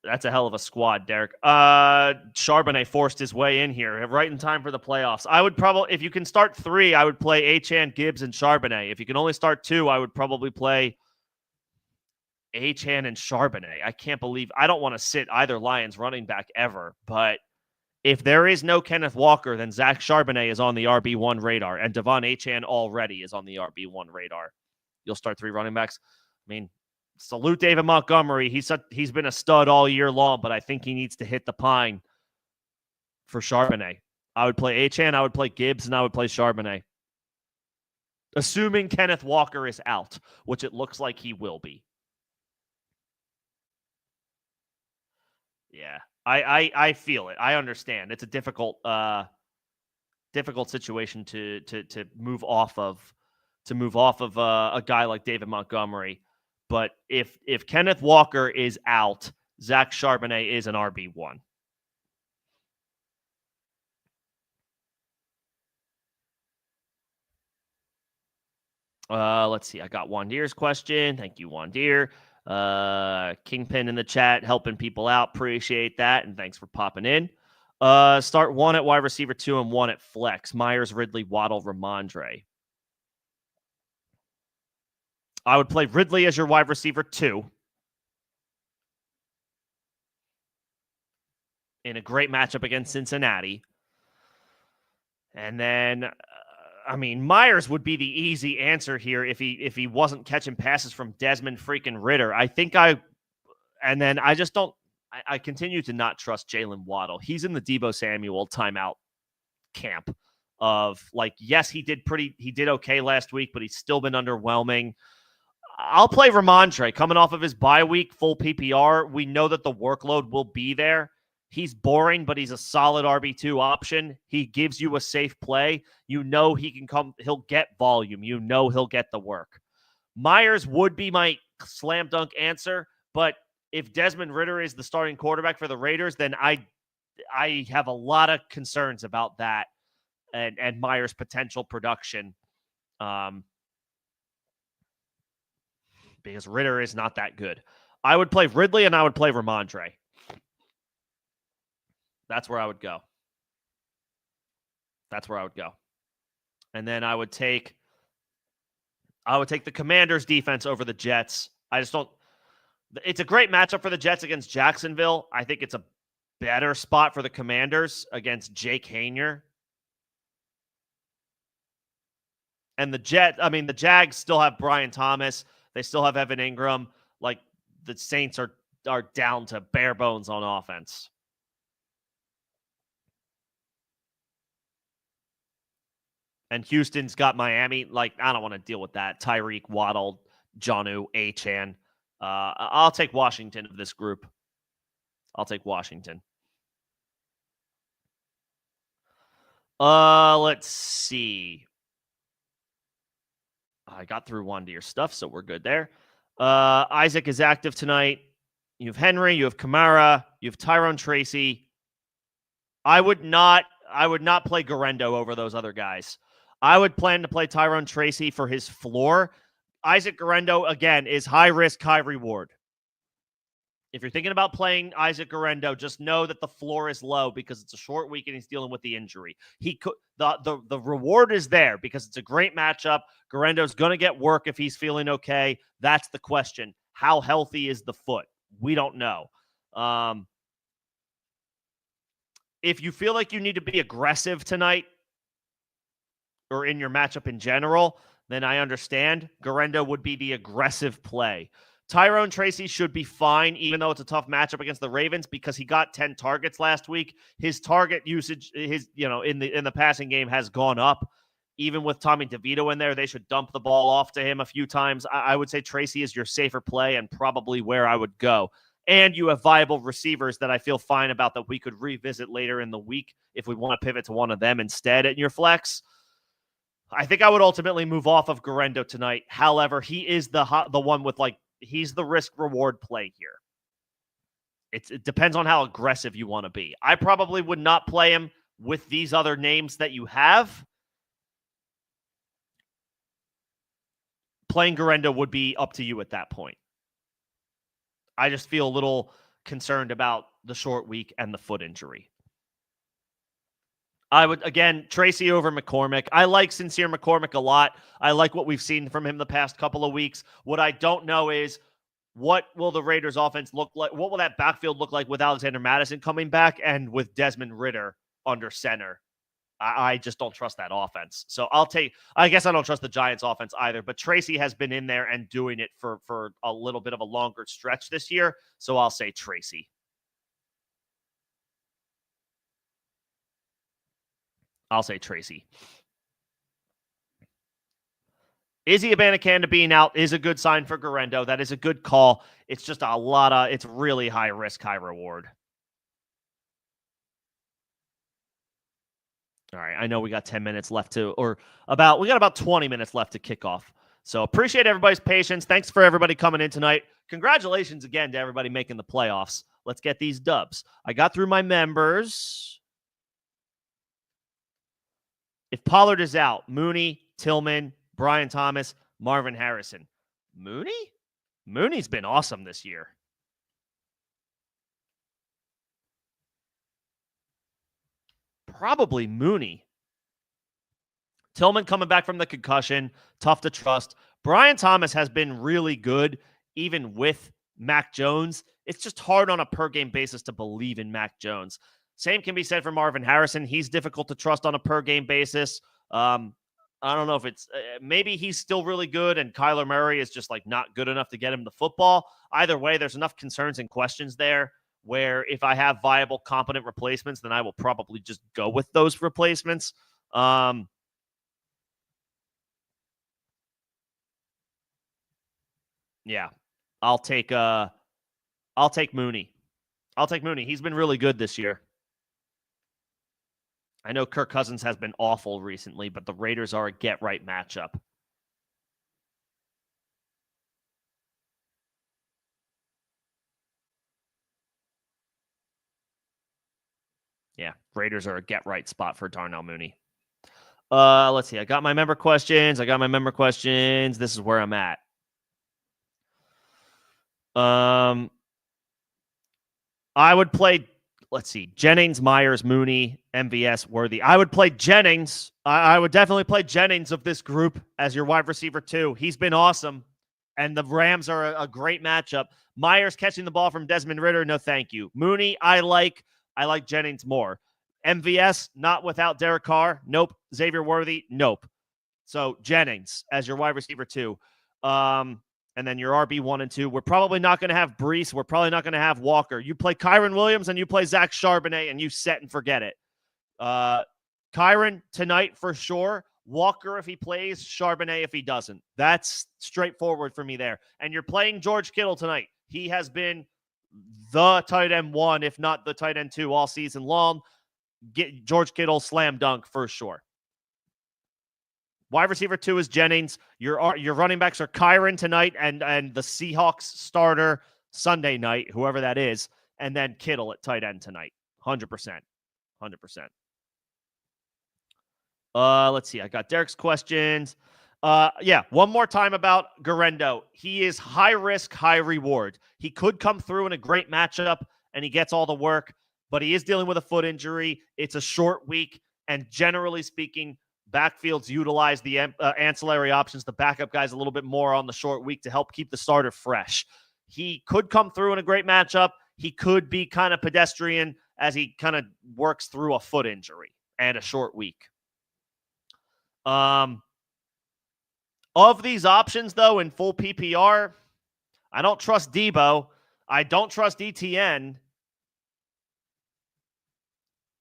That's a hell of a squad, Derek. Charbonnet forced his way in here right in time for the playoffs. I would probably, if you can start 3, I would play Achane, Gibbs, and Charbonnet. If you can only start 2, I would probably play Achane and Charbonnet. I can't believe I don't want to sit either Lions running back ever, but if there is no Kenneth Walker, then Zach Charbonnet is on the RB1 radar, and Devon Achane already is on the RB1 radar. You'll start 3 running backs. I mean, salute David Montgomery. He's been a stud all year long, but I think he needs to hit the pine for Charbonnet. I would play Achane, I would play Gibbs, and I would play Charbonnet. Assuming Kenneth Walker is out, which it looks like he will be. Yeah, I feel it. I understand. It's a difficult situation to move off of a guy like David Montgomery. But if Kenneth Walker is out, Zach Charbonnet is an RB1. Let's see. I got Wandir's question. Thank you, Wandir. Kingpin in the chat, helping people out. Appreciate that. And thanks for popping in. Start 1 at wide receiver, 2 and 1 at flex. Myers, Ridley, Waddle, Ramondre. I would play Ridley as your wide receiver 2. In a great matchup against Cincinnati. And then, Myers would be the easy answer here if he wasn't catching passes from Desmond freaking Ridder. I continue to not trust Jalen Waddle. He's in the Deebo Samuel timeout camp of yes, he did okay last week, but he's still been underwhelming. I'll play Ramondre coming off of his bye week, full PPR. We know that the workload will be there. He's boring, but he's a solid RB2 option. He gives you a safe play. You know he can come. He'll get volume. You know he'll get the work. Myers would be my slam dunk answer, but if Desmond Ridder is the starting quarterback for the Raiders, then I have a lot of concerns about that and Myers' potential production. Because Ridder is not that good. I would play Ridley and I would play Ramondre. That's where I would go. And then I would take the Commanders defense over the Jets. It's a great matchup for the Jets against Jacksonville. I think it's a better spot for the Commanders against Jake Haener. And the Jags still have Brian Thomas. They still have Evan Ingram. The Saints are down to bare bones on offense. And Houston's got Miami. I don't want to deal with that. Tyreek, Waddle, Jonnu, Achane. I'll take Washington of this group. I'll take Washington. Let's see. I got through one to your stuff, so we're good there. Isaac is active tonight. You have Henry, you have Kamara, you have Tyrone Tracy. I would not play Garendo over those other guys. I would plan to play Tyrone Tracy for his floor. Isaac Garendo, again, is high risk, high reward. If you're thinking about playing Isaac Garendo, just know that the floor is low because it's a short week and he's dealing with the injury. The reward is there because it's a great matchup. Garendo's going to get work if he's feeling okay. That's the question. How healthy is the foot? We don't know. If you feel like you need to be aggressive tonight or in your matchup in general, then I understand. Garendo would be the aggressive play. Tyrone Tracy should be fine, even though it's a tough matchup against the Ravens, because he got 10 targets last week. His target usage, in the passing game has gone up. Even with Tommy DeVito in there, they should dump the ball off to him a few times. I would say Tracy is your safer play and probably where I would go. And you have viable receivers that I feel fine about that we could revisit later in the week if we want to pivot to one of them instead in your flex. I think I would ultimately move off of Garendo tonight. However, he is the one with he's the risk reward play here. It depends on how aggressive you want to be. I probably would not play him with these other names that you have. Playing Guerrero would be up to you at that point. I just feel a little concerned about the short week and the foot injury. I would, again, Tracy over McCormick. I like Sincere McCormick a lot. I like what we've seen from him the past couple of weeks. What I don't know is, what will the Raiders offense look like? What will that backfield look like with Alexander Mattison coming back and with Desmond Ridder under center? I just don't trust that offense. So I guess I don't trust the Giants offense either, but Tracy has been in there and doing it for a little bit of a longer stretch this year. So I'll say Tracy. Izzy Abanikanda being out is a good sign for Guerrero. That is a good call. It's just it's really high risk, high reward. All right, I know we got 10 minutes left we got about 20 minutes left to kick off. So appreciate everybody's patience. Thanks for everybody coming in tonight. Congratulations again to everybody making the playoffs. Let's get these dubs. I got through my members. If Pollard is out, Mooney, Tillman, Brian Thomas, Marvin Harrison. Mooney? Mooney's been awesome this year. Probably Mooney. Tillman coming back from the concussion. Tough to trust. Brian Thomas has been really good, even with Mac Jones. It's just hard on a per-game basis to believe in Mac Jones. Same can be said for Marvin Harrison. He's difficult to trust on a per-game basis. I don't know if it's maybe he's still really good and Kyler Murray is just like not good enough to get him the football. Either way, there's enough concerns and questions there where if I have viable, competent replacements, then I will probably just go with those replacements. Yeah, I'll take Mooney. He's been really good this year. I know Kirk Cousins has been awful recently, but the Raiders are a get-right matchup. Yeah, Raiders are a get-right spot for Darnell Mooney. Let's see. I got my member questions. This is where I'm at. I would play, let's see, Jennings, Myers, Mooney, MVS, Worthy. I would play Jennings. I would definitely play Jennings of this group as your wide receiver too. He's been awesome, and the Rams are a great matchup. Myers catching the ball from Desmond Ridder, no thank you. Mooney, I like Jennings more. MVS, not without Derek Carr. Nope. Xavier Worthy, nope. So Jennings as your wide receiver too. And then your RB1 and 2. We're probably not going to have Brees. We're probably not going to have Walker. You play Kyren Williams and you play Zach Charbonnet and you set and forget it. Kyren tonight for sure. Walker if he plays. Charbonnet if he doesn't. That's straightforward for me there. And you're playing George Kittle tonight. He has been the tight end 1, if not the tight end 2 all season long. Get George Kittle slam dunk for sure. Wide receiver 2 is Jennings. Your running backs are Kyren tonight and the Seahawks starter Sunday night, whoever that is, and then Kittle at tight end tonight. 100%. Let's see. I got Derek's questions. One more time about Guerrero. He is high risk, high reward. He could come through in a great matchup and he gets all the work, but he is dealing with a foot injury. It's a short week, and generally speaking, backfields utilize the ancillary options, the backup guys a little bit more on the short week to help keep the starter fresh. He could come through in a great matchup. He could be kind of pedestrian as he kind of works through a foot injury and a short week. Of these options, though, in full PPR, I don't trust Debo. I don't trust ETN.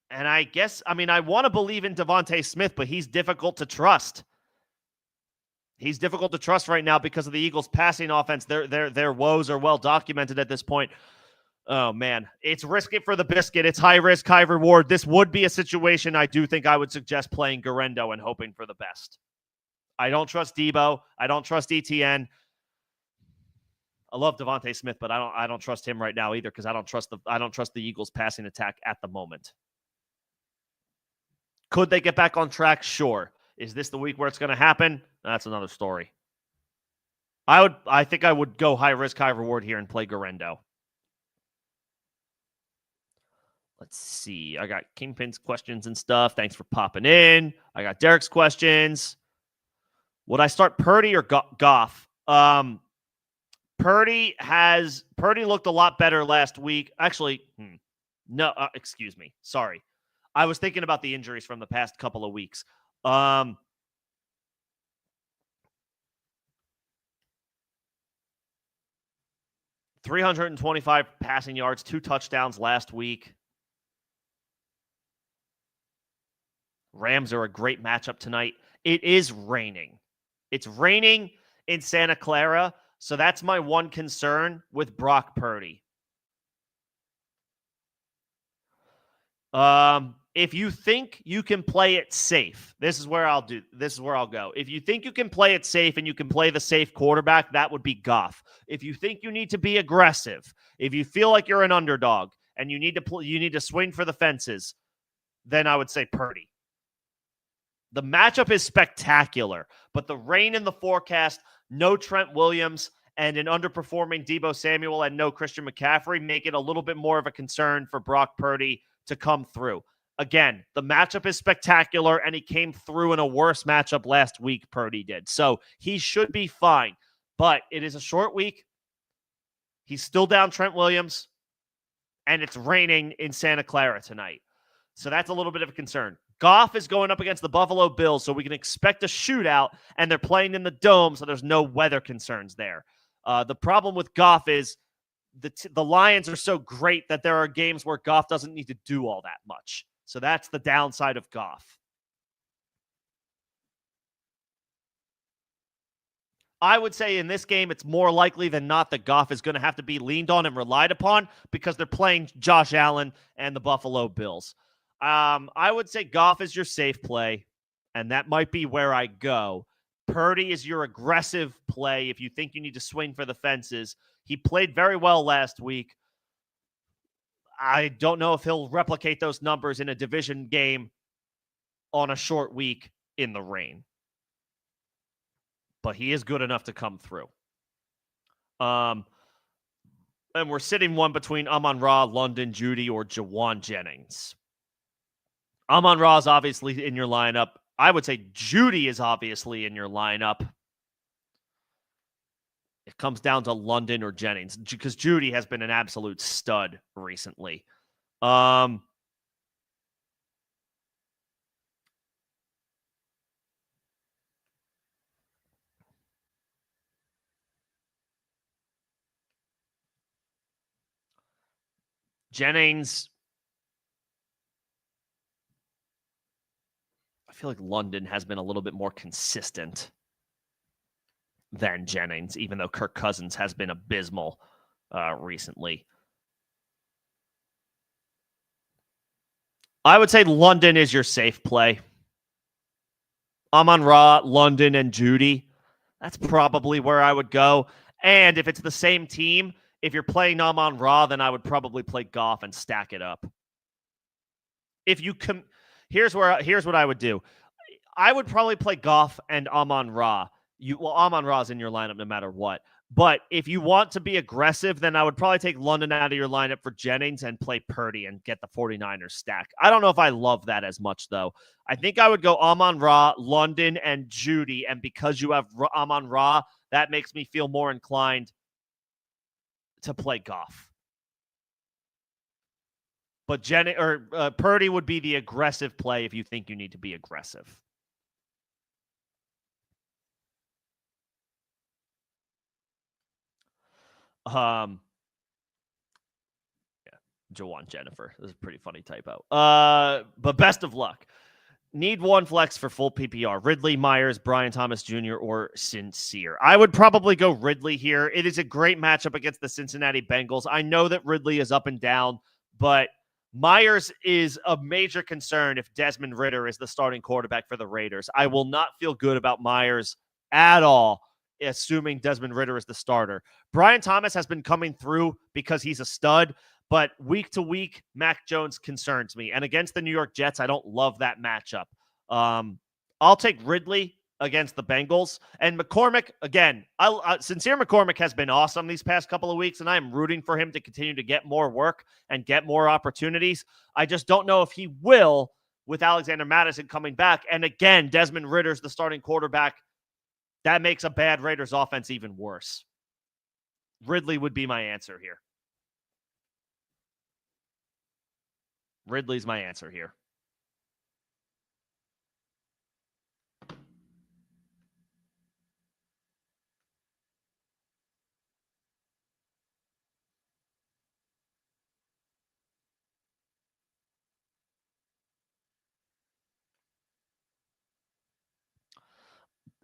And I want to believe in Devontae Smith, but he's difficult to trust. He's difficult to trust right now because of the Eagles' passing offense. Their woes are well documented at this point. Oh, man. It's risky for the biscuit. It's high risk, high reward. This would be a situation I do think I would suggest playing Guerrero and hoping for the best. I don't trust Debo. I don't trust ETN. I love Devontae Smith, but I don't trust him right now either because I don't trust the Eagles passing attack at the moment. Could they get back on track? Sure. Is this the week where it's going to happen? That's another story. I think I would go high risk, high reward here and play Garendo. Let's see. I got Kingpin's questions and stuff. Thanks for popping in. I got Derek's questions. Would I start Purdy or Goff? Purdy looked a lot better last week. Actually, no, excuse me. Sorry. I was thinking about the injuries from the past couple of weeks. 325 passing yards, 2 touchdowns last week. Rams are a great matchup tonight. It is raining. It's raining in Santa Clara, so that's my one concern with Brock Purdy. If you think you can play it safe, this is where I'll go. If you think you can play it safe and you can play the safe quarterback, that would be Goff. If you think you need to be aggressive, if you feel like you're an underdog and you need to swing for the fences, then I would say Purdy. The matchup is spectacular, but the rain in the forecast, no Trent Williams, and an underperforming Deebo Samuel and no Christian McCaffrey make it a little bit more of a concern for Brock Purdy to come through. Again, the matchup is spectacular, and he came through in a worse matchup last week, Purdy did. So he should be fine, but it is a short week. He's still down Trent Williams, and it's raining in Santa Clara tonight. So that's a little bit of a concern. Goff is going up against the Buffalo Bills, so we can expect a shootout, and they're playing in the Dome, so there's no weather concerns there. The problem with Goff is the Lions are so great that there are games where Goff doesn't need to do all that much. So that's the downside of Goff. I would say in this game, it's more likely than not that Goff is going to have to be leaned on and relied upon because they're playing Josh Allen and the Buffalo Bills. I would say Goff is your safe play, and that might be where I go. Purdy is your aggressive play if you think you need to swing for the fences. He played very well last week. I don't know if he'll replicate those numbers in a division game on a short week in the rain. But he is good enough to come through. And we're sitting one between Amon-Ra, London, Judy, or Jawan Jennings. Amon-Ra is obviously in your lineup. I would say Judy is obviously in your lineup. It comes down to London or Jennings because Judy has been an absolute stud recently. Jennings, I feel like London has been a little bit more consistent than Jennings, even though Kirk Cousins has been abysmal recently. I would say London is your safe play. Amon-Ra, London, and Judy. That's probably where I would go. And if it's the same team, if you're playing Amon-Ra, then I would probably play Goff and stack it up. If you here's what I would do. I would probably play Goff and Amon-Ra. Amon-Ra is in your lineup no matter what. But if you want to be aggressive, then I would probably take London out of your lineup for Jennings and play Purdy and get the 49ers stack. I don't know if I love that as much, though. I think I would go Amon-Ra, London, and Judy. And because you have Amon-Ra, that makes me feel more inclined to play Goff. But Purdy would be the aggressive play if you think you need to be aggressive. Yeah, Jawan Jennifer. This is a pretty funny typo. But best of luck. Need one flex for full PPR. Ridley, Myers, Brian Thomas Jr., or Sincere. I would probably go Ridley here. It is a great matchup against the Cincinnati Bengals. I know that Ridley is up and down, but Myers is a major concern if Desmond Ridder is the starting quarterback for the Raiders. I will not feel good about Myers at all assuming Desmond Ridder is the starter. Brian Thomas has been coming through because he's a stud, but week to week, Mac Jones concerns me. And against the New York Jets, I don't love that matchup. I'll take Ridley against the Bengals. And McCormick, again, Sincere McCormick has been awesome these past couple of weeks, and I'm rooting for him to continue to get more work and get more opportunities. I just don't know if he will with Alexander Mattison coming back. And again, Desmond Ridder's the starting quarterback. That makes a bad Raiders offense even worse. Ridley would be my answer here. Ridley's my answer here.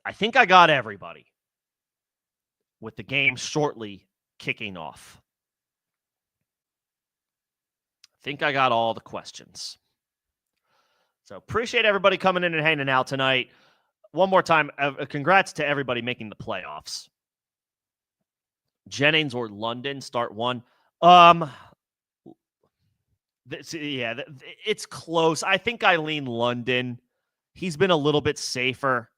I think I got everybody with the game shortly kicking off. I think I got all the questions. So appreciate everybody coming in and hanging out tonight. One more time, congrats to everybody making the playoffs. Jennings or London start one. It's close. I think I lean London. He's been a little bit safer.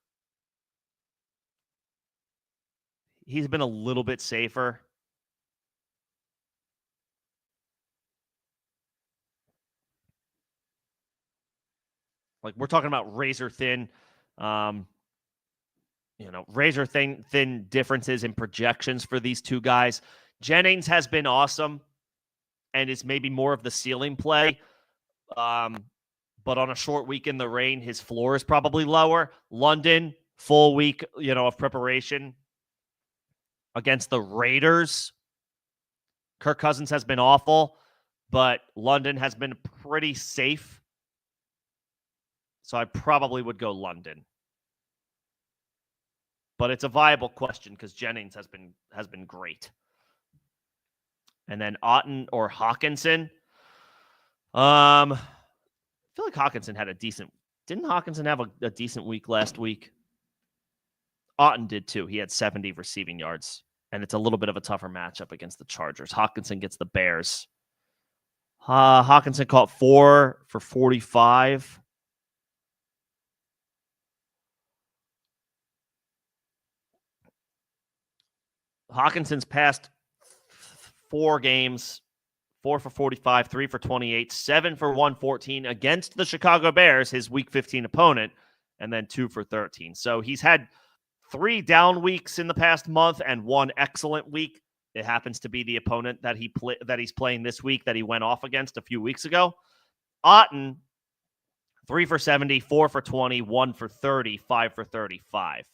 Like, we're talking about razor thin, razor thin differences in projections for these two guys. Jennings has been awesome and is maybe more of the ceiling play. But on a short week in the rain, his floor is probably lower. London, full week, of preparation against the Raiders. Kirk Cousins has been awful, but London has been pretty safe. So I probably would go London. But it's a viable question because Jennings has been great. And then Otten or Hawkinson. I feel like Hawkinson had a decent. Didn't Hawkinson have a decent week last week? Otten did too. He had 70 receiving yards, and it's a little bit of a tougher matchup against the Chargers. Hawkinson gets the Bears. Hawkinson caught 4 for 45. Hawkinson's past 4 games, 4 for 45, 3 for 28, 7 for 114 against the Chicago Bears, his Week 15 opponent, and then 2 for 13. So he's had 3 down weeks in the past month and 1 excellent week. It happens to be the opponent that he's playing this week that he went off against a few weeks ago. Otten, 3 for 70, 4 for 20, 1 for 30, 5 for 35.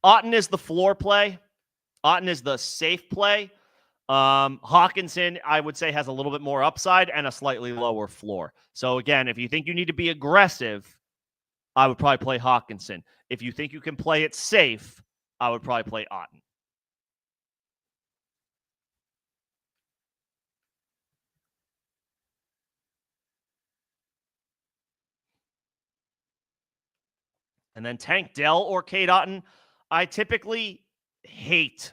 Otten is the floor play. Otten is the safe play. Hawkinson, I would say, has a little bit more upside and a slightly lower floor. So again, if you think you need to be aggressive, I would probably play Hawkinson. If you think you can play it safe, I would probably play Otten. And then Tank Dell or Cade Otton. I typically hate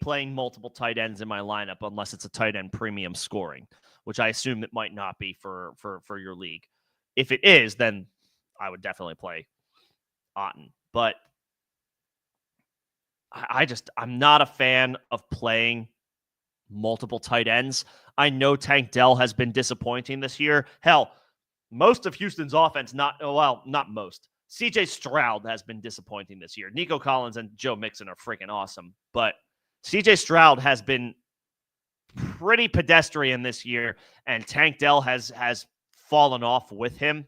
playing multiple tight ends in my lineup unless it's a tight end premium scoring, which I assume it might not be for your league. If it is, then I would definitely play Otten. But I'm not a fan of playing multiple tight ends. I know Tank Dell has been disappointing this year. Hell, most of Houston's offense, not most. CJ Stroud has been disappointing this year. Nico Collins and Joe Mixon are freaking awesome. But CJ Stroud has been pretty pedestrian this year, and Tank Dell has fallen off with him.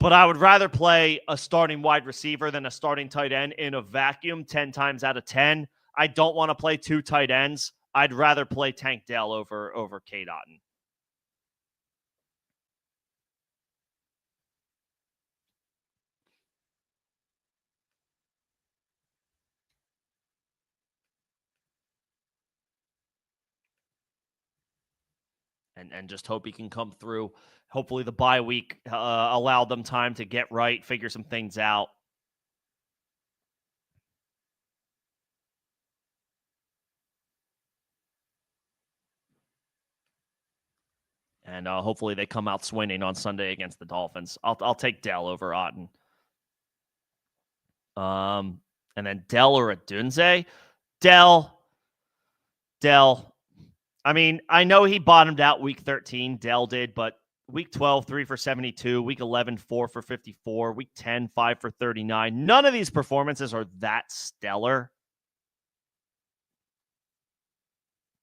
But I would rather play a starting wide receiver than a starting tight end in a vacuum 10 times out of 10. I don't want to play 2 tight ends. I'd rather play Tank Dell over Cade Otton. and just hope he can come through. Hopefully the bye week allowed them time to get right, figure some things out. And hopefully they come out swinging on Sunday against the Dolphins. I'll take Dell over Otten. And then Dell or Adunze. Dell. I mean, I know he bottomed out week 13. Dell did, but week 12, 3 for 72. Week 11, 4 for 54. Week 10, 5 for 39. None of these performances are that stellar.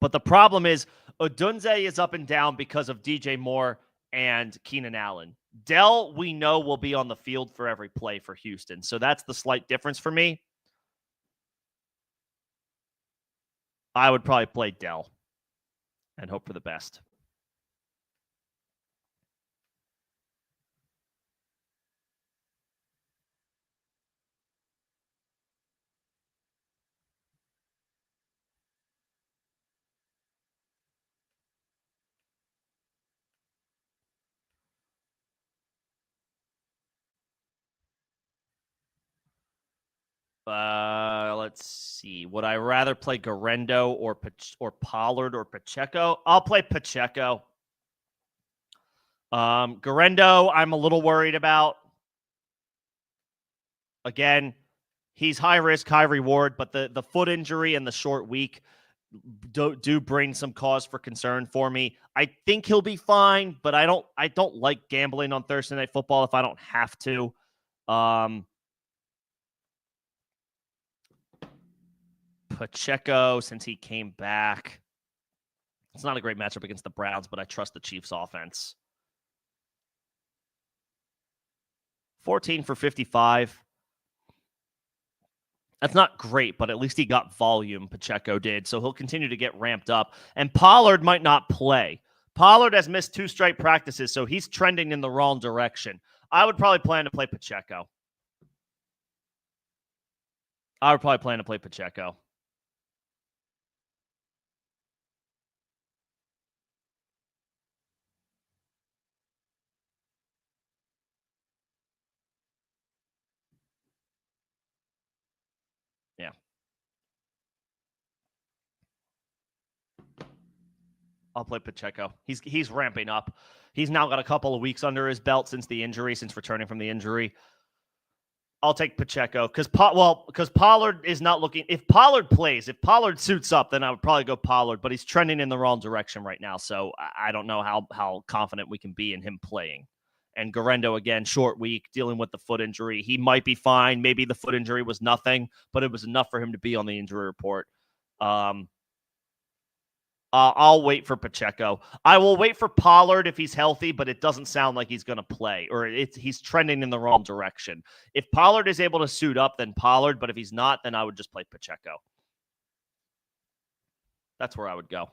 But the problem is Odunze is up and down because of DJ Moore and Keenan Allen. Dell, we know, will be on the field for every play for Houston. So that's the slight difference for me. I would probably play Dell and hope for the best. Let's see. Would I rather play Garendo or Pollard or Pacheco? I'll play Pacheco. Garendo, I'm a little worried about. Again, he's high risk, high reward, but the foot injury and the short week do bring some cause for concern for me. I think he'll be fine, but I don't like gambling on Thursday Night Football if I don't have to. Pacheco, since he came back, it's not a great matchup against the Browns, but I trust the Chiefs offense. 14 for 55. That's not great, but at least he got volume, Pacheco did, so he'll continue to get ramped up. And Pollard might not play. Pollard has missed 2 straight practices, so he's trending in the wrong direction. I would probably plan to play Pacheco. Yeah. I'll play Pacheco. He's ramping up. He's now got a couple of weeks under his belt since returning from the injury. I'll take Pacheco because Pollard is not looking. If Pollard suits up, then I would probably go Pollard. But he's trending in the wrong direction right now, so I don't know how confident we can be in him playing. And Garendo, again, short week, dealing with the foot injury. He might be fine. Maybe the foot injury was nothing, but it was enough for him to be on the injury report. I'll wait for Pacheco. I will wait for Pollard if he's healthy, but it doesn't sound like he's going to play, or he's trending in the wrong direction. If Pollard is able to suit up, then Pollard, but if he's not, then I would just play Pacheco. That's where I would go.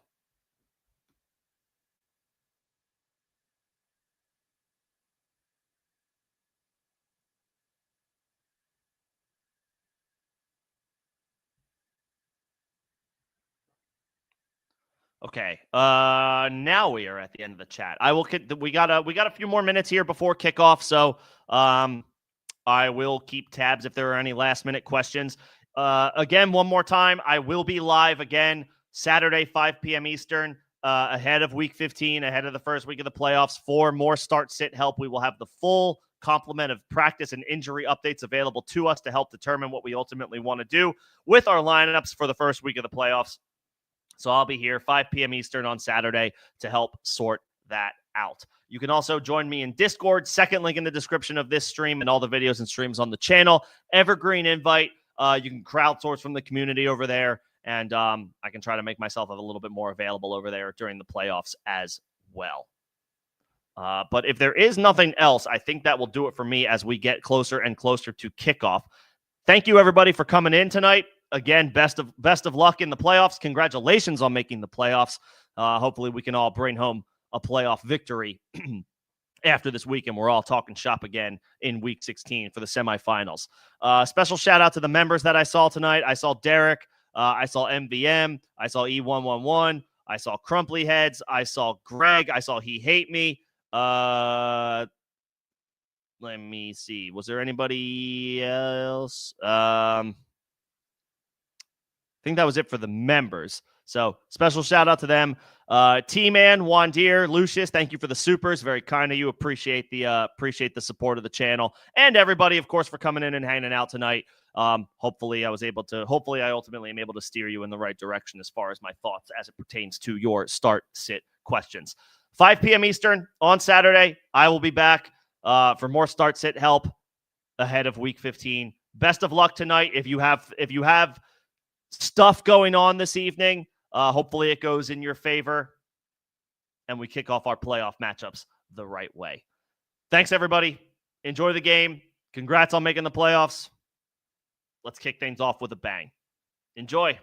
Okay. Now we are at the end of the chat. We got a few more minutes here before kickoff, so I will keep tabs if there are any last minute questions. Again, one more time, I will be live again Saturday, 5 p.m. Eastern, ahead of Week 15, ahead of the first week of the playoffs. For more start-sit help, we will have the full complement of practice and injury updates available to us to help determine what we ultimately want to do with our lineups for the first week of the playoffs. So I'll be here 5 p.m. Eastern on Saturday to help sort that out. You can also join me in Discord. Second link in the description of this stream and all the videos and streams on the channel. Evergreen invite. You can crowdsource from the community over there, and I can try to make myself a little bit more available over there during the playoffs as well. But if there is nothing else, I think that will do it for me as we get closer and closer to kickoff. Thank you, everybody, for coming in tonight. Again, best of luck in the playoffs. Congratulations on making the playoffs. Hopefully we can all bring home a playoff victory after this weekend. We're all talking shop again in Week 16 for the semifinals. Special shout out to the members that I saw tonight. I saw Derek. I saw MVM. I saw E111. I saw Crumply Heads. I saw Greg. I saw He Hate Me. Let me see. Was there anybody else? I think that was it for the members. So special shout out to them. T-Man, Wandir, Lucius, thank you for the supers. Very kind of you. Appreciate the support of the channel. And everybody, of course, for coming in and hanging out tonight. Hopefully I ultimately am able to steer you in the right direction as far as my thoughts as it pertains to your start sit questions. 5 p.m. Eastern on Saturday. I will be back for more start sit help ahead of week 15. Best of luck tonight. If you have stuff going on this evening, hopefully it goes in your favor and we kick off our playoff matchups the right way. Thanks, everybody. Enjoy the game. Congrats on making the playoffs. Let's kick things off with a bang. Enjoy.